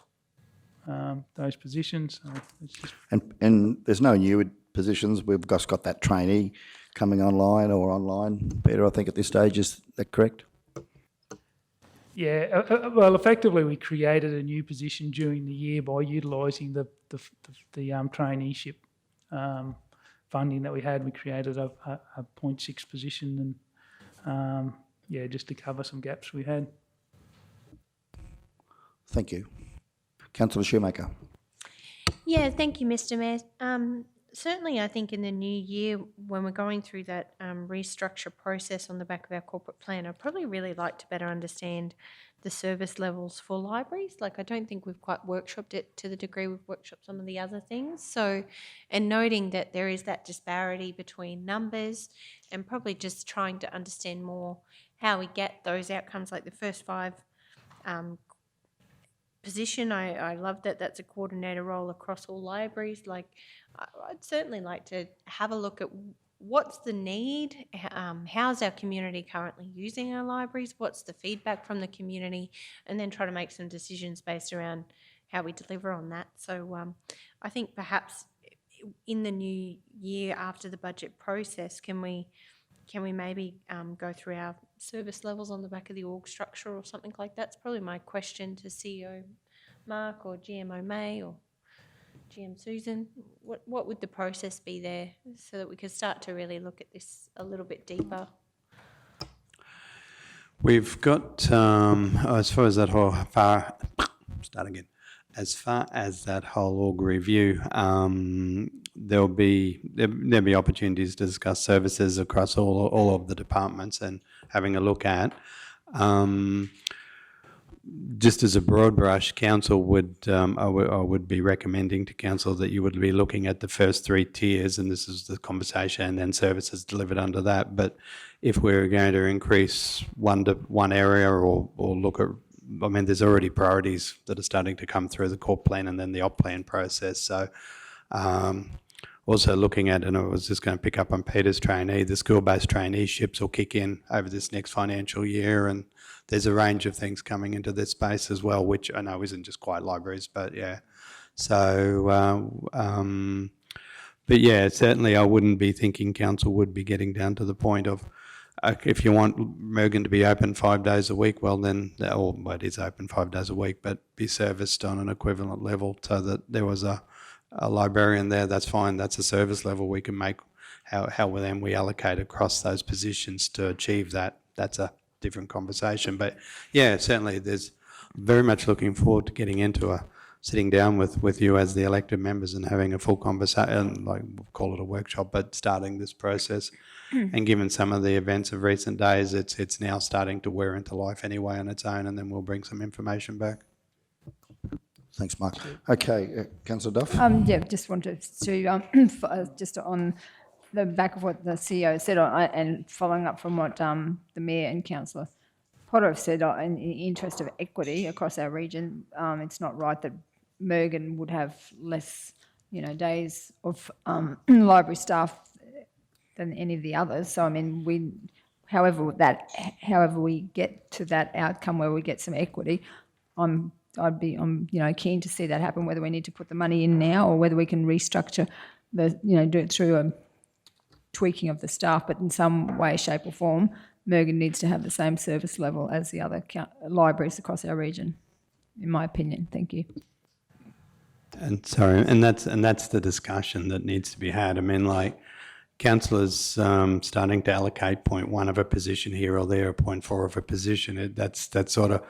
positions. So it's just And there's no new positions. We've just got that trainee coming online or online, Peter, I think at this stage. Is that correct? yeah, well, effectively we created a new position during the year by utilising the traineeship funding that we had. We created a 0.6 position and just to cover some gaps we had. Thank you. Councillor Shoemaker. Yeah, thank you, Mr. Mayor. Certainly, I think in the new year, when we're going through that restructure process on the back of our corporate plan, I'd probably really like to better understand the service levels for libraries. Like, I don't think we've quite workshopped it to the degree we've workshopped some of the other things. So, and noting that there is that disparity between numbers and probably just trying to understand more how we get those outcomes, like the first 5 position. I love that that's a coordinator role across all libraries. Like, I'd certainly like to have a look at what's the need, how's our community currently using our libraries, what's the feedback from the community, and then try to make some decisions based around how we deliver on that. So I think perhaps in the new year after the budget process, can we maybe go through our service levels on the back of the org structure or something like that? That's probably my question to CEO Mark or GMO May or GM Susan. What would the process be there so that we could start to really look at this a little bit deeper? We've got, as far as that whole, as far as that whole org review, there'll be opportunities to discuss services across all of the departments and having a look at. Just as a broad brush, council would, I would be recommending to council that you would be looking at the first 3 tiers, and this is the conversation, and then services delivered under that. But if we're going to increase one area or look at, I mean, there's already priorities that are starting to come through the corp plan and then the op plan process. So also looking at, and I was just going to pick up on Peter's trainee, the school-based traineeships will kick in over this next financial year, and there's a range of things coming into this space as well, which I know isn't just quite libraries, but yeah. So, but yeah, certainly I wouldn't be thinking council would be getting down to the point of, if you want Mergen to be open 5 days a week, well then, or well, it is open 5 days a week, but be serviced on an equivalent level so that there was a librarian there, that's fine, that's a service level we can make. How then we allocate across those positions to achieve that, that's a different conversation. But yeah, certainly there's very much looking forward to getting into sitting down with you as the elected members and having a full conversation, like we'll call it a workshop, but starting this process. And given some of the events of recent days, it's now starting to wear into life anyway on its own, and then we'll bring some information back. Thanks, Mark. Okay, Councillor Duff. Yeah, just wanted to just on the back of what the CEO said, and following up from what the Mayor and Councillor Potter have said, in the interest of equity across our region, it's not right that Mergen would have less, days of library staff than any of the others. So I mean, however we get to that outcome where we get some equity, I'm keen to see that happen. Whether we need to put the money in now or whether we can restructure do it through a tweaking of the staff, but in some way, shape or form, Mergen needs to have the same service level as the other libraries across our region, in my opinion. Thank you. And sorry, and that's the discussion that needs to be had. I mean, like, councillors starting to allocate 0.1 of a position here or there, or 0.4 of a position. That's sort of,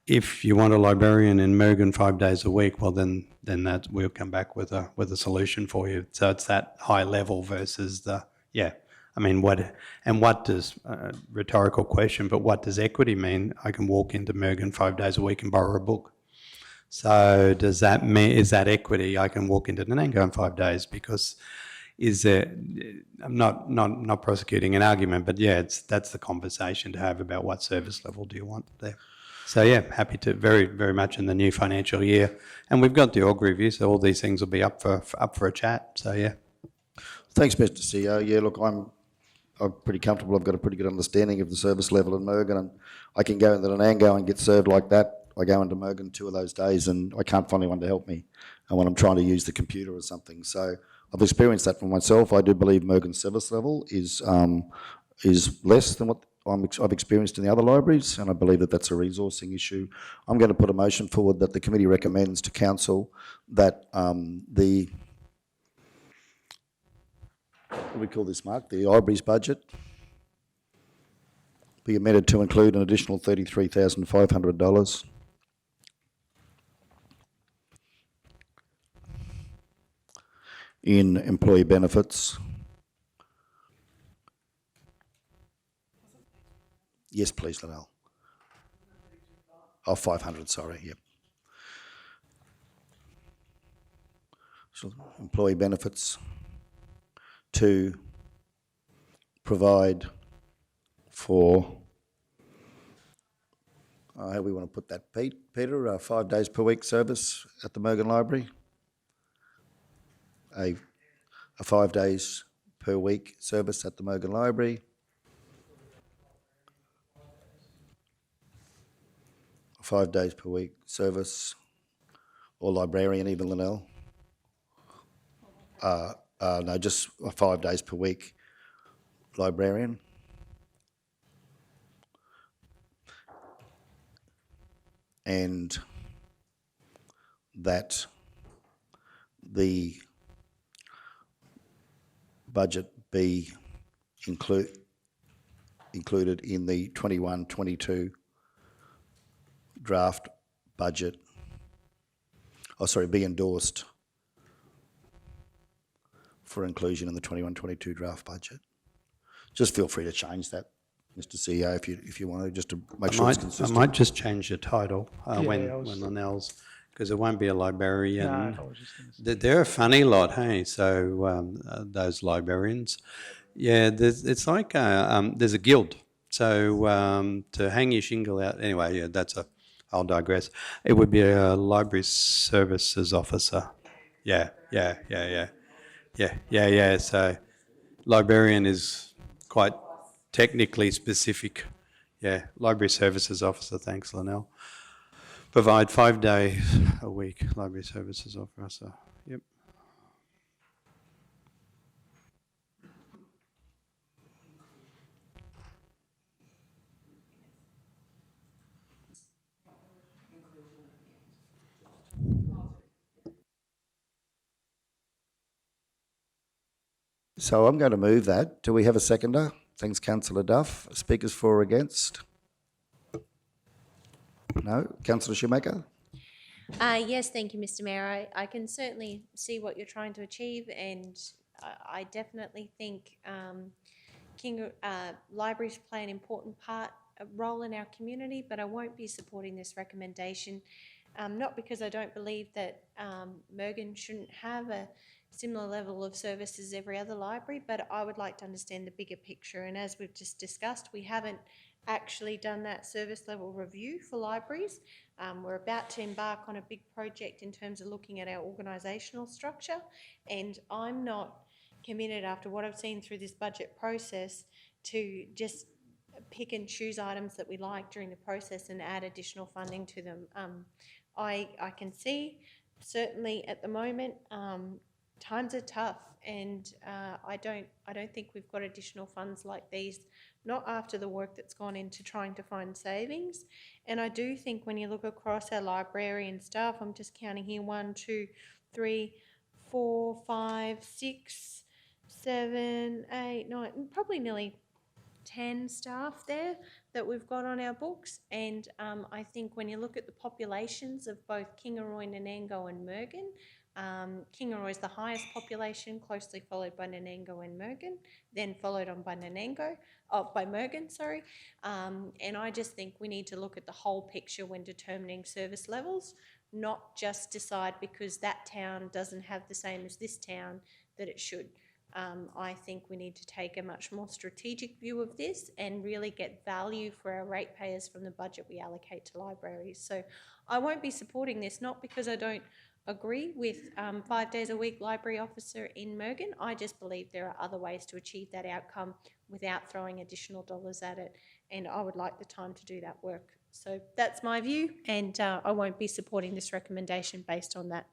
if you want a librarian in Mergen 5 days a week, well then that we'll come back with a solution for you. So it's that high level versus the, yeah. I mean, what does, rhetorical question, but what does equity mean? I can walk into Mergen 5 days a week and borrow a book. So does that mean, is that equity? I can walk into Nanango in 5 days because is there, I'm not prosecuting an argument, but yeah, that's the conversation to have about what service level do you want there. So yeah, happy to, very, very much in the new financial year. And we've got the org review, so all these things will be up for a chat. So yeah. Thanks, Mr. CEO. Yeah, look, I'm pretty comfortable. I've got a pretty good understanding of the service level in Mergen, and I can go into Nanango and get served like that. I go into Mergen 2 of those days and I can't find anyone to help me, and when I'm trying to use the computer or something. So I've experienced that for myself. I do believe Mergen's service level is less than what I've experienced in the other libraries, and I believe that that's a resourcing issue. I'm going to put a motion forward that the committee recommends to council that what do we call this, Mark? The library's budget be amended to include an additional $33,500 in employee benefits. Yes, please, Linnell. Oh, 500, sorry, yep. So employee benefits to provide for, how we want to put that, Peter, 5 days per week service at the Mergen Library? A 5 days per week service at the Mergen Library. A 5 days per week service, or librarian even, Linnell. No, just 5 days per week librarian. And that the budget be included in the 21-22 draft budget. Oh, sorry, be endorsed for inclusion in the 21-22 draft budget. Just feel free to change that, Mr. CEO, if you want to, just to make sure it's consistent. I might just change the title when Linnell's, because it won't be a librarian. No, I was just going to say. They're a funny lot, hey? So those librarians, yeah. It's like there's a guild. So to hang your shingle out, anyway. Yeah, I'll digress. It would be a library services officer. Yeah. So librarian is quite technically specific. Yeah, library services officer. Thanks, Linnell. Provide 5 days a week, library services officer. Yep. So I'm going to move that. Do we have a seconder? Thanks, Councillor Duff. Speakers for or against? No? Councillor Shoemaker? Yes, thank you, Mr. Mayor. I can certainly see what you're trying to achieve, and I definitely think libraries play an important role in our community, but I won't be supporting this recommendation, not because I don't believe that Mergen shouldn't have a similar level of service as every other library, but I would like to understand the bigger picture. And as we've just discussed, we haven't actually done that service level review for libraries. We're about to embark on a big project in terms of looking at our organisational structure, and I'm not committed, after what I've seen through this budget process, to just pick and choose items that we like during the process and add additional funding to them. I can see, certainly at the moment, times are tough, and I don't think we've got additional funds like these, not after the work that's gone into trying to find savings. And I do think when you look across our librarian staff, I'm just counting here, 1, 2, 3, 4, 5, 6, 7, 8, 9, probably nearly 10 staff there that we've got on our books. And I think when you look at the populations of both Kingaroy, Nanango and Mergen, Kingaroy is the highest population, closely followed by Nanango and Mergen, then followed on by by Mergen, sorry. And I just think we need to look at the whole picture when determining service levels, not just decide because that town doesn't have the same as this town that it should. I think we need to take a much more strategic view of this and really get value for our ratepayers from the budget we allocate to libraries. So I won't be supporting this, not because I don't agree with 5 days a week library officer in Mergen. I just believe there are other ways to achieve that outcome without throwing additional dollars at it, and I would like the time to do that work. So that's my view, and I won't be supporting this recommendation based on that.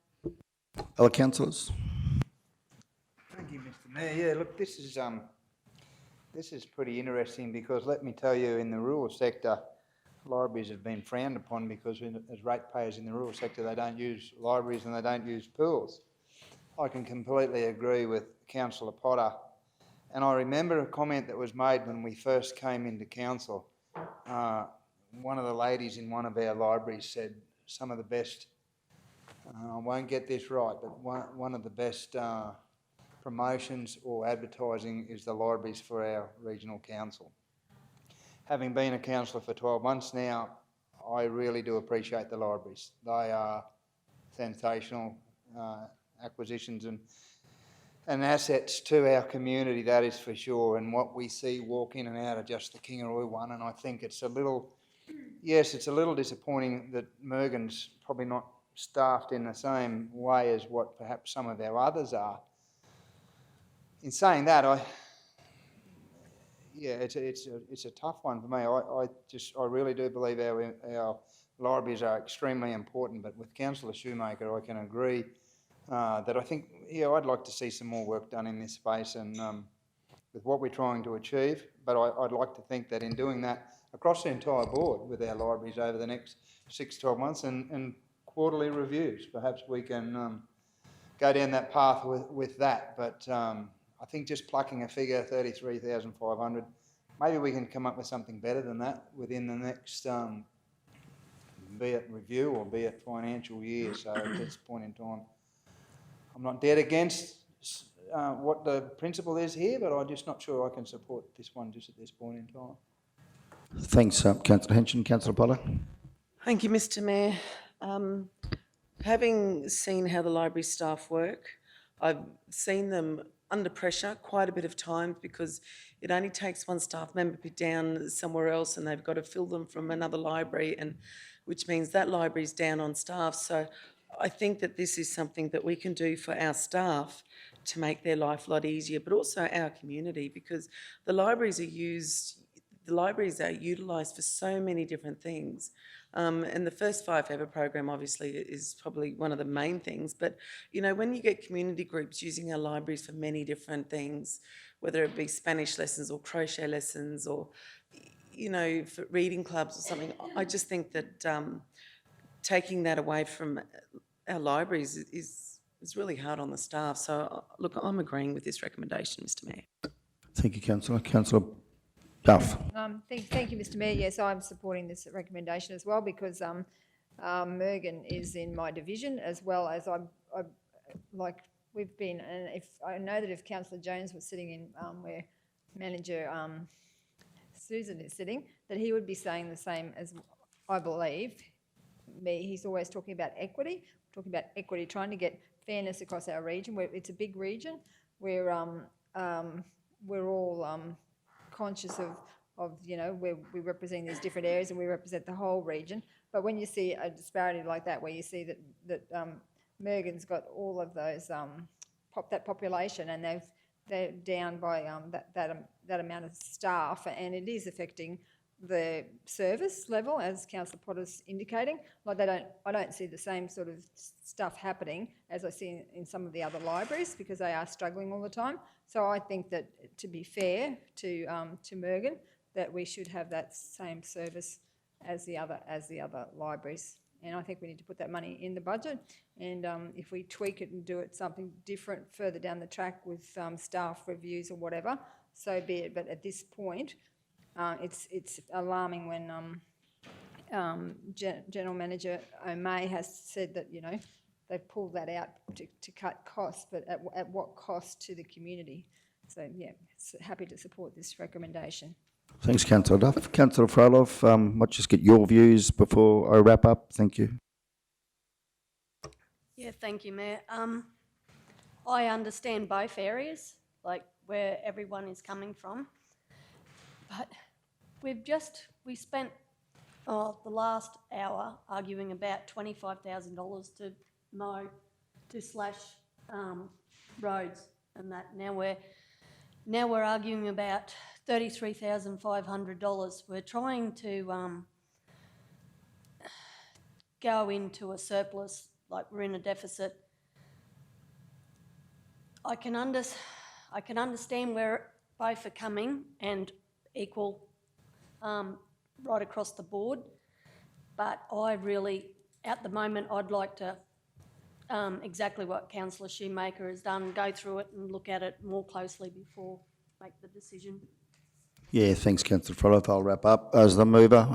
Other councillors? Thank you, Mr. Mayor. Yeah, look, this is pretty interesting because let me tell you, in the rural sector, libraries have been frowned upon because as ratepayers in the rural sector, they don't use libraries and they don't use pools. I can completely agree with Councillor Potter. And I remember a comment that was made when we first came into council. One of the ladies in one of our libraries said some of the best, I won't get this right, but one of the best promotions or advertising is the libraries for our regional council. Having been a councillor for 12 months now, I really do appreciate the libraries. They are sensational acquisitions and assets to our community, that is for sure. And what we see walk in and out of just the Kingaroy one, and I think it's a little, yes, it's a little disappointing that Mergen's probably not staffed in the same way as what perhaps some of our others are. In saying that, it's a tough one for me. I really do believe our libraries are extremely important, but with Councillor Shoemaker, I can agree that I think, I'd like to see some more work done in this space and with what we're trying to achieve, but I'd like to think that in doing that across the entire board with our libraries over the next 6-12 months and quarterly reviews, perhaps we can go down that path with that, but I think just plucking a figure, 33,500, maybe we can come up with something better than that within the next, be it review or be it financial year. So at this point in time, I'm not dead against what the principle is here, but I'm just not sure I can support this one just at this point in time. Thanks, Councillor Henson. Councillor Potter? Thank you, Mr. Mayor. Having seen how the library staff work, I've seen them under pressure quite a bit of time because it only takes one staff member to be down somewhere else and they've got to fill them from another library, and which means that library's down on staff. So I think that this is something that we can do for our staff to make their life a lot easier, but also our community, because the libraries are utilised for so many different things. And the First 5 Ever program obviously is probably one of the main things, but when you get community groups using our libraries for many different things, whether it be Spanish lessons or crochet lessons or for reading clubs or something, I just think that taking that away from our libraries is really hard on the staff. So look, I'm agreeing with this recommendation, Mr. Mayor. Thank you, Councillor. Councillor Duff? Thank you, Mr. Mayor. Yes, I'm supporting this recommendation as well because Mergen is in my division, as well as we've been, and if I know that if Councillor Jones was sitting in where Manager Susan is sitting, that he would be saying the same as I believe me. He's always talking about equity, trying to get fairness across our region. It's a big region. We're all conscious where we represent these different areas and we represent the whole region. But when you see a disparity like that, where you see that Mergen's got all of those, that population, and they're down by that amount of staff, and it is affecting the service level, as Councillor Potter's indicating. Like I don't see the same sort of stuff happening as I see in some of the other libraries, because they are struggling all the time. So I think that, to be fair to Mergen, that we should have that same service as the other libraries. And I think we need to put that money in the budget. And if we tweak it and do it something different further down the track with staff reviews or whatever, so be it. But at this point, it's alarming when General Manager O'May has said that they've pulled that out to cut costs, but at what cost to the community? So yeah, happy to support this recommendation. Thanks, Councillor Duff. Councillor Frolov, might just get your views before I wrap up. Thank you. Yeah, thank you, Mayor. I understand both areas, like where everyone is coming from, but we spent the last hour arguing about $25,000 to mow, to slash roads and that. Now we're arguing about $33,500. We're trying to go into a surplus, like we're in a deficit. I can understand where both are coming and equal right across the board, but I really, at the moment, I'd like to exactly what Councillor Shoemaker has done, go through it and look at it more closely before make the decision. Yeah, thanks, Councillor Frolov. I'll wrap up as the mover.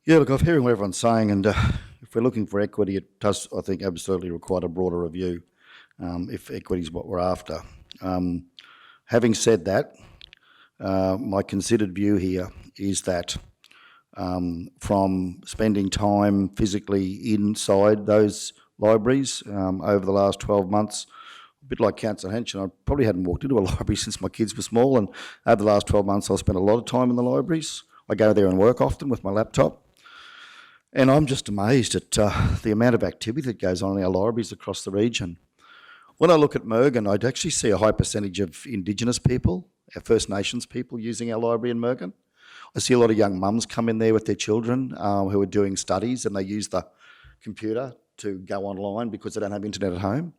Yeah, look, I'm hearing what everyone's saying, and if we're looking for equity, it does, I think, absolutely require a broader review, if equity is what we're after. Having said that, my considered view here is that from spending time physically inside those libraries over the last 12 months, a bit like Councillor Henson, I probably hadn't walked into a library since my kids were small, and over the last 12 months I've spent a lot of time in the libraries. I go there and work often with my laptop, and I'm just amazed at the amount of activity that goes on in our libraries across the region. When I look at Mergen, I'd actually see a high percentage of Indigenous people, our First Nations people, using our library in Mergen. I see a lot of young mums come in there with their children who are doing studies, and they use the computer to go online because they don't have internet at home.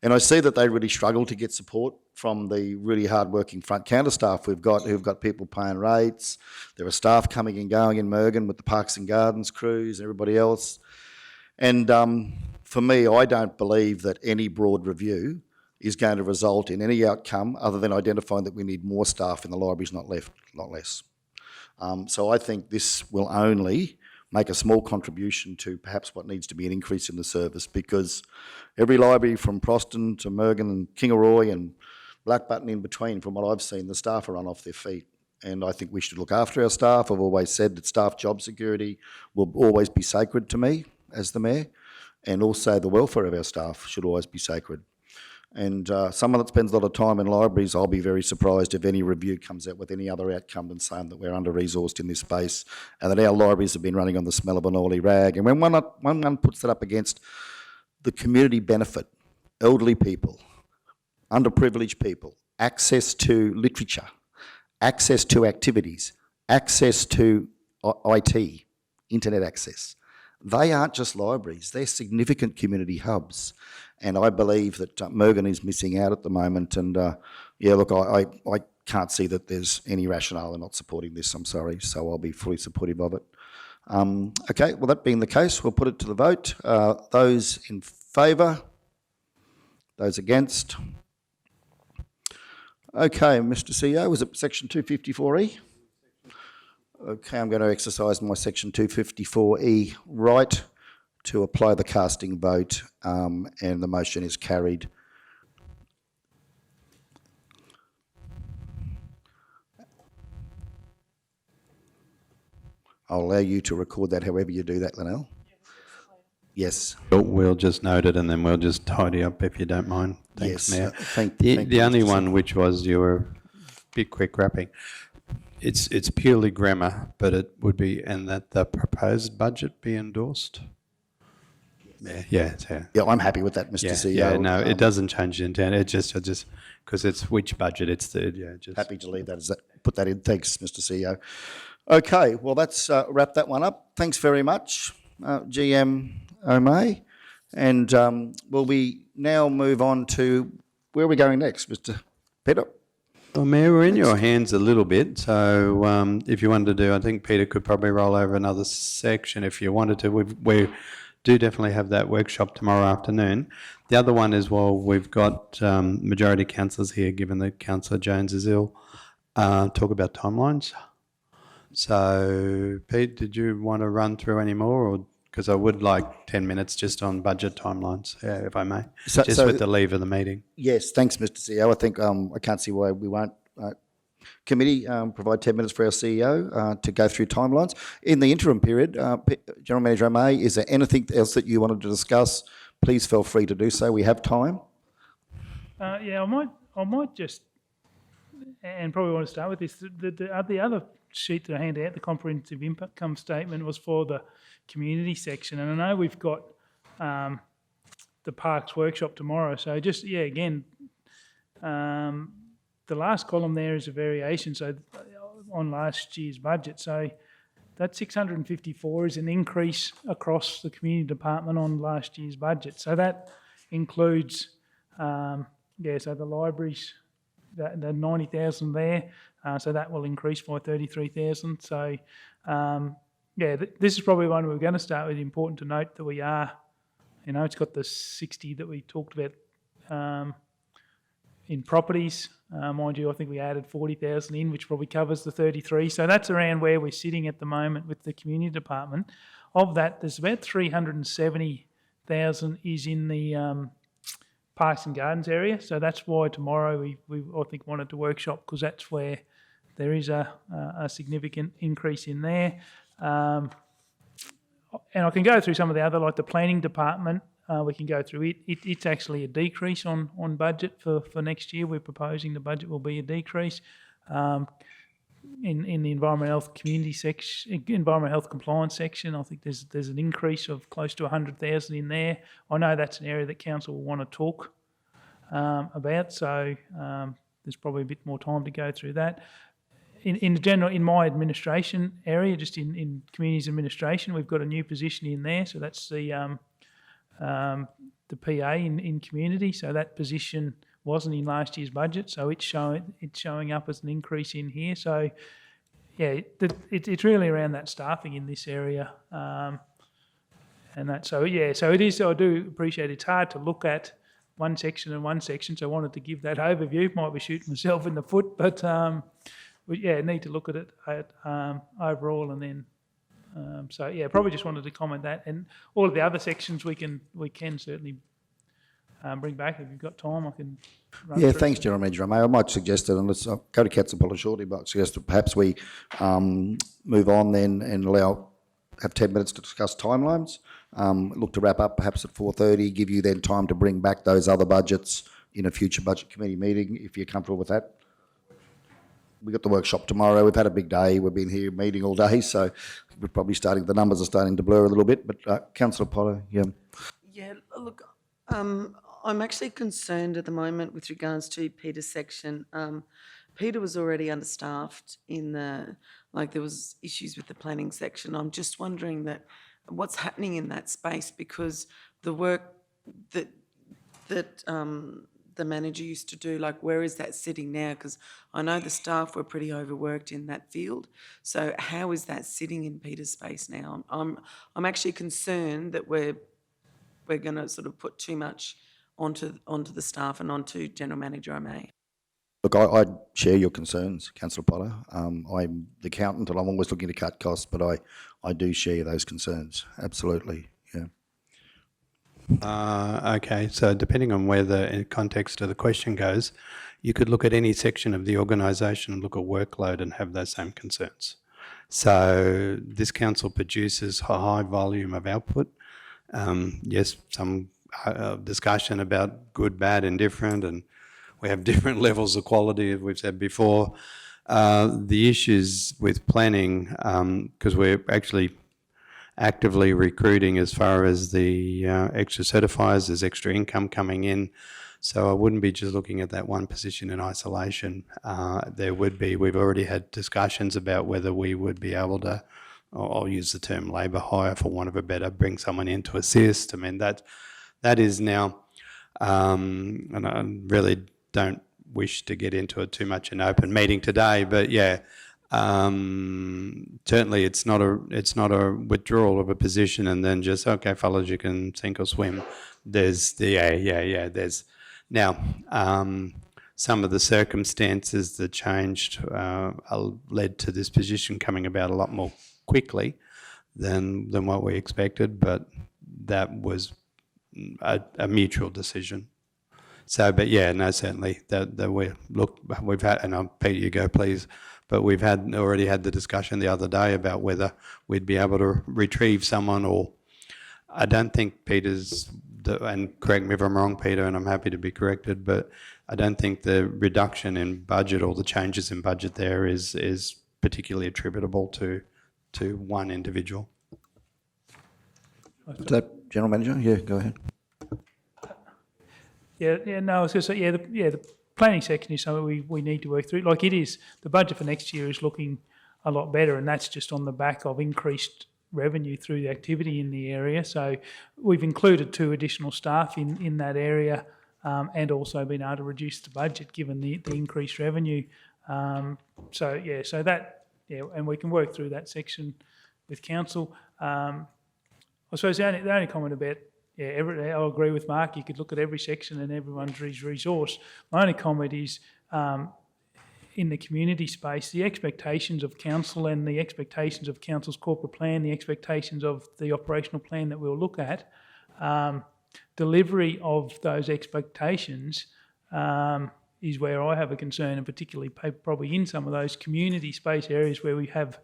And I see that they really struggle to get support from the really hard-working front counter staff we've got, who've got people paying rates. There are staff coming and going in Mergen with the Parks and Gardens crews and everybody else. And for me, I don't believe that any broad review is going to result in any outcome other than identifying that we need more staff in the libraries, not less. So I think this will only make a small contribution to perhaps what needs to be an increase in the service, because every library from Proston to Mergen and Kingaroy and Blackbutton in between, from what I've seen, the staff are run off their feet. And I think we should look after our staff. I've always said that staff job security will always be sacred to me as the Mayor, and also the welfare of our staff should always be sacred. And someone that spends a lot of time in libraries, I'll be very surprised if any review comes out with any other outcome than saying that we're under-resourced in this space and that our libraries have been running on the smell of an oily rag. And when one puts that up against the community benefit, elderly people, underprivileged people, access to literature, access to activities, access to IT, internet access, they aren't just libraries, they're significant community hubs. And I believe that Mergen is missing out at the moment. And yeah, look, I can't see that there's any rationale in not supporting this, I'm sorry. So I'll be fully supportive of it. Okay, well, that being the case, we'll put it to the vote. Those in favour? Those against? Okay, Mr. CEO, was it section 254E? Okay, I'm going to exercise my section 254E right to apply the casting vote, and the motion is carried. I'll allow you to record that however you do that, Linnell. Yes. We'll just note it and then we'll just tidy up if you don't mind. Thanks, Yes, Mayor. thank The you, only Mr. one which was you were a bit quick wrapping. It's purely grammar, but it would be, and that the proposed budget be endorsed? Yeah. Yeah, I'm happy with that, Mr. CEO. Yeah, no, it doesn't change the intent. It just, because it's which budget, it's just. Happy to leave that as that, put that in. Thanks, Mr. CEO. Okay, well, that's wrap that one up. Thanks very much, GM O'May. And will we now move on to, where are we going next, Mr. Peter? Well, Mayor, we're in your hands a little bit, so if you wanted to do, I think Peter could probably roll over another section if you wanted to. We do definitely have that workshop tomorrow afternoon. The other one is, well, we've got majority councillors here, given that Councillor Jones is ill, talk about timelines. So, Pete, did you want to run through any more, or because I would like 10 minutes just on budget timelines, if I may, just with the leave of the meeting. Yes, thanks, Mr. CEO. I think I can't see why we won't. Committee, provide 10 minutes for our CEO to go through timelines. In the interim period, General Manager O'May, is there anything else that you wanted to discuss? Please feel free to do so. We have time. Yeah, I might just, and probably want to start with this. The other sheet that I handed out, the comprehensive income statement, was for the community section, and I know we've got the parks workshop tomorrow. So just again, the last column there is a variation, so on last year's budget. So that 654 is an increase across the community department on last year's budget. So that includes, so the libraries, the 90,000 there. So that will increase by 33,000. So this is probably one we're going to start with. Important to note that we are, it's got the 60 that we talked about in properties. Mind you, I think we added 40,000 in, which probably covers the 33. So that's around where we're sitting at the moment with the community department. Of that, there's about 370,000 is in the parks and gardens area. So that's why tomorrow we I think wanted to workshop, because that's where there is a significant increase in there. And I can go through some of the other, like the planning department. We can go through it. It's actually a decrease on budget for next year. We're proposing the budget will be a decrease. In the environmental health community section, environmental health compliance section, I think there's an increase of close to 100,000 in there. I know that's an area that council will want to talk about, so there's probably a bit more time to go through that. In my administration area, just in communities administration, we've got a new position in there, so that's the PA in community. So that position wasn't in last year's budget, so it's showing up as an increase in here. So it's really around that staffing in this area, and that. So it is. I do appreciate it's hard to look at one section and one section, so I wanted to give that overview. Might be shooting myself in the foot, but need to look at it overall, and then. Probably just wanted to comment that, and all of the other sections we can certainly bring back if you've got time. I can. Run through. Thanks, General Manager O'May. I might suggest that, and let's go to Councillor Potter shortly, but suggest that perhaps we move on then and have 10 minutes to discuss timelines. Look to wrap up perhaps at 4:30. Give you then time to bring back those other budgets in a future budget committee meeting, if you're comfortable with that. We've got the workshop tomorrow. We've had a big day. We've been here meeting all day, so we're probably the numbers are starting to blur a little bit. But Councillor Potter, Yeah, look, I'm actually concerned at the moment with regards to Peter's section. Peter was already understaffed there was issues with the planning section. I'm just wondering what's happening in that space, because the work that the manager used to do, where is that sitting now? Because I know the staff were pretty overworked in that field. So how is that sitting in Peter's space now? I'm actually concerned that we're going to sort of put too much onto the staff and onto General Manager O'May. Look, I share your concerns, Councillor Potter. I'm the accountant and I'm always looking to cut costs, but I do share those concerns, absolutely, yeah. Okay, so depending on where the context of the question goes, you could look at any section of the organisation and look at workload and have those same concerns. So this council produces a high volume of output. Yes, some discussion about good, bad, indifferent, and we have different levels of quality, as we've said before. The issues with planning, because we're actually actively recruiting as far as the extra certifiers, there's extra income coming in. So I wouldn't be just looking at that one position in isolation. We've already had discussions about whether we would be able to, I'll use the term labour hire for want of a better, bring someone in to assist. I mean, that is now, and I really don't wish to get into it too much in open meeting today, but yeah, certainly it's not a withdrawal of a position and then just, okay, fellas, you can sink or swim. There's now some of the circumstances that changed led to this position coming about a lot more quickly than what we expected, but that was a mutual decision. So, but yeah, no, certainly we've had, and Peter, you go please, but we've already had the discussion the other day about whether we'd be able to retrieve someone, or I don't think and correct me if I'm wrong, Peter, and I'm happy to be corrected, but I don't think the reduction in budget or the changes in budget there is particularly attributable to one individual. Is that General Manager? Yeah, go ahead. No, I was going to say, the planning section is something we need to work through. Like it is, the budget for next year is looking a lot better, and that's just on the back of increased revenue through the activity in the area. So we've included 2 additional staff in that area, and also been able to reduce the budget given the increased revenue. And we can work through that section with council. I suppose the only comment about, I'll agree with Mark, you could look at every section and everyone's resource. My only comment is, in the community space, the expectations of council and the expectations of council's corporate plan, the expectations of the operational plan that we'll look at, delivery of those expectations is where I have a concern, and particularly probably in some of those community space areas where we have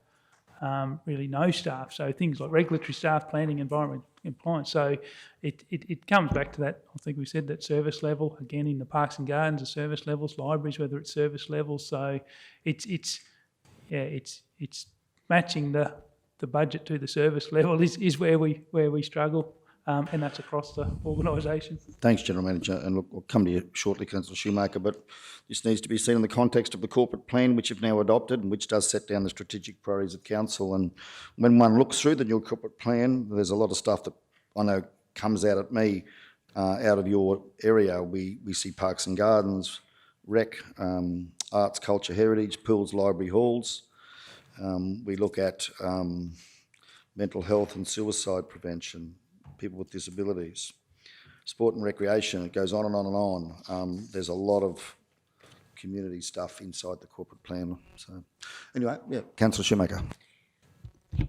really no staff. So things like regulatory staff, planning, environment, compliance. So it comes back to that, I think we said that service level, again in the parks and gardens, the service levels, libraries, whether it's service levels. So it's matching the budget to the service level is where we struggle. And that's across the organisation. Thanks, General Manager. And look, I'll come to you shortly, Councillor Shoemaker, but this needs to be seen in the context of the corporate plan which you've now adopted and which does set down the strategic priorities of council. And when one looks through the new corporate plan, there's a lot of stuff that I know comes out at me out of your area. We see parks and gardens, rec, arts, culture, heritage, pools, library, halls. We look at mental health and suicide prevention, people with disabilities, sport and recreation, it goes on and on and on. There's a lot of community stuff inside the corporate plan. So anyway, Councillor Shoemaker.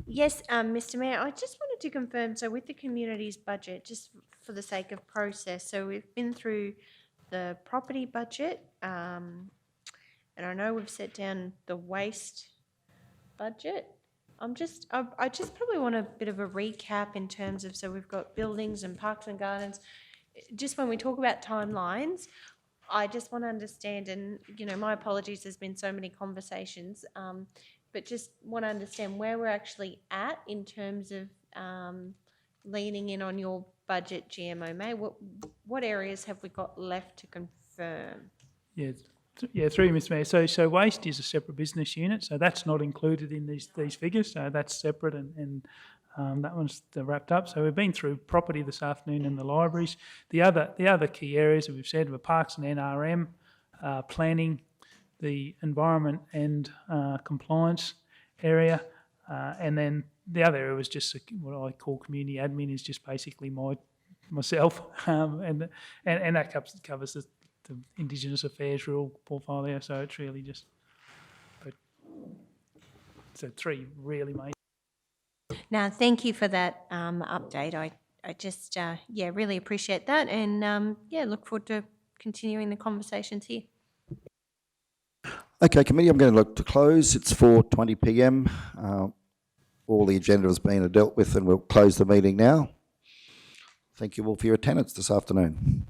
Yes, Mr Mayor, I just wanted to confirm, so with the community's budget, just for the sake of process, so we've been through the property budget, and I know we've set down the waste budget. I just probably want a bit of a recap in terms of, so we've got buildings and parks and gardens. Just when we talk about timelines, I just want to understand, and my apologies, there's been so many conversations, but just want to understand where we're actually at in terms of leaning in on your budget, GMO May. What areas have we got left to confirm? Through you, Mr Mayor. So waste is a separate business unit, so that's not included in these figures, so that's separate and that one's wrapped up. So we've been through property this afternoon and the libraries. The other key areas that we've said were parks and NRM, planning, the environment and compliance area, and then the other area was just what I call community admin, is just basically myself, and that covers the Indigenous Affairs rural portfolio, so it's really just so 3 really major. Now, thank you for that update. I just really appreciate that, and look forward to continuing the conversations here. Okay, committee, I'm going to look to close. It's 4:20 p.m. All the agenda has been dealt with, and we'll close the meeting now. Thank you all for your attendance this afternoon.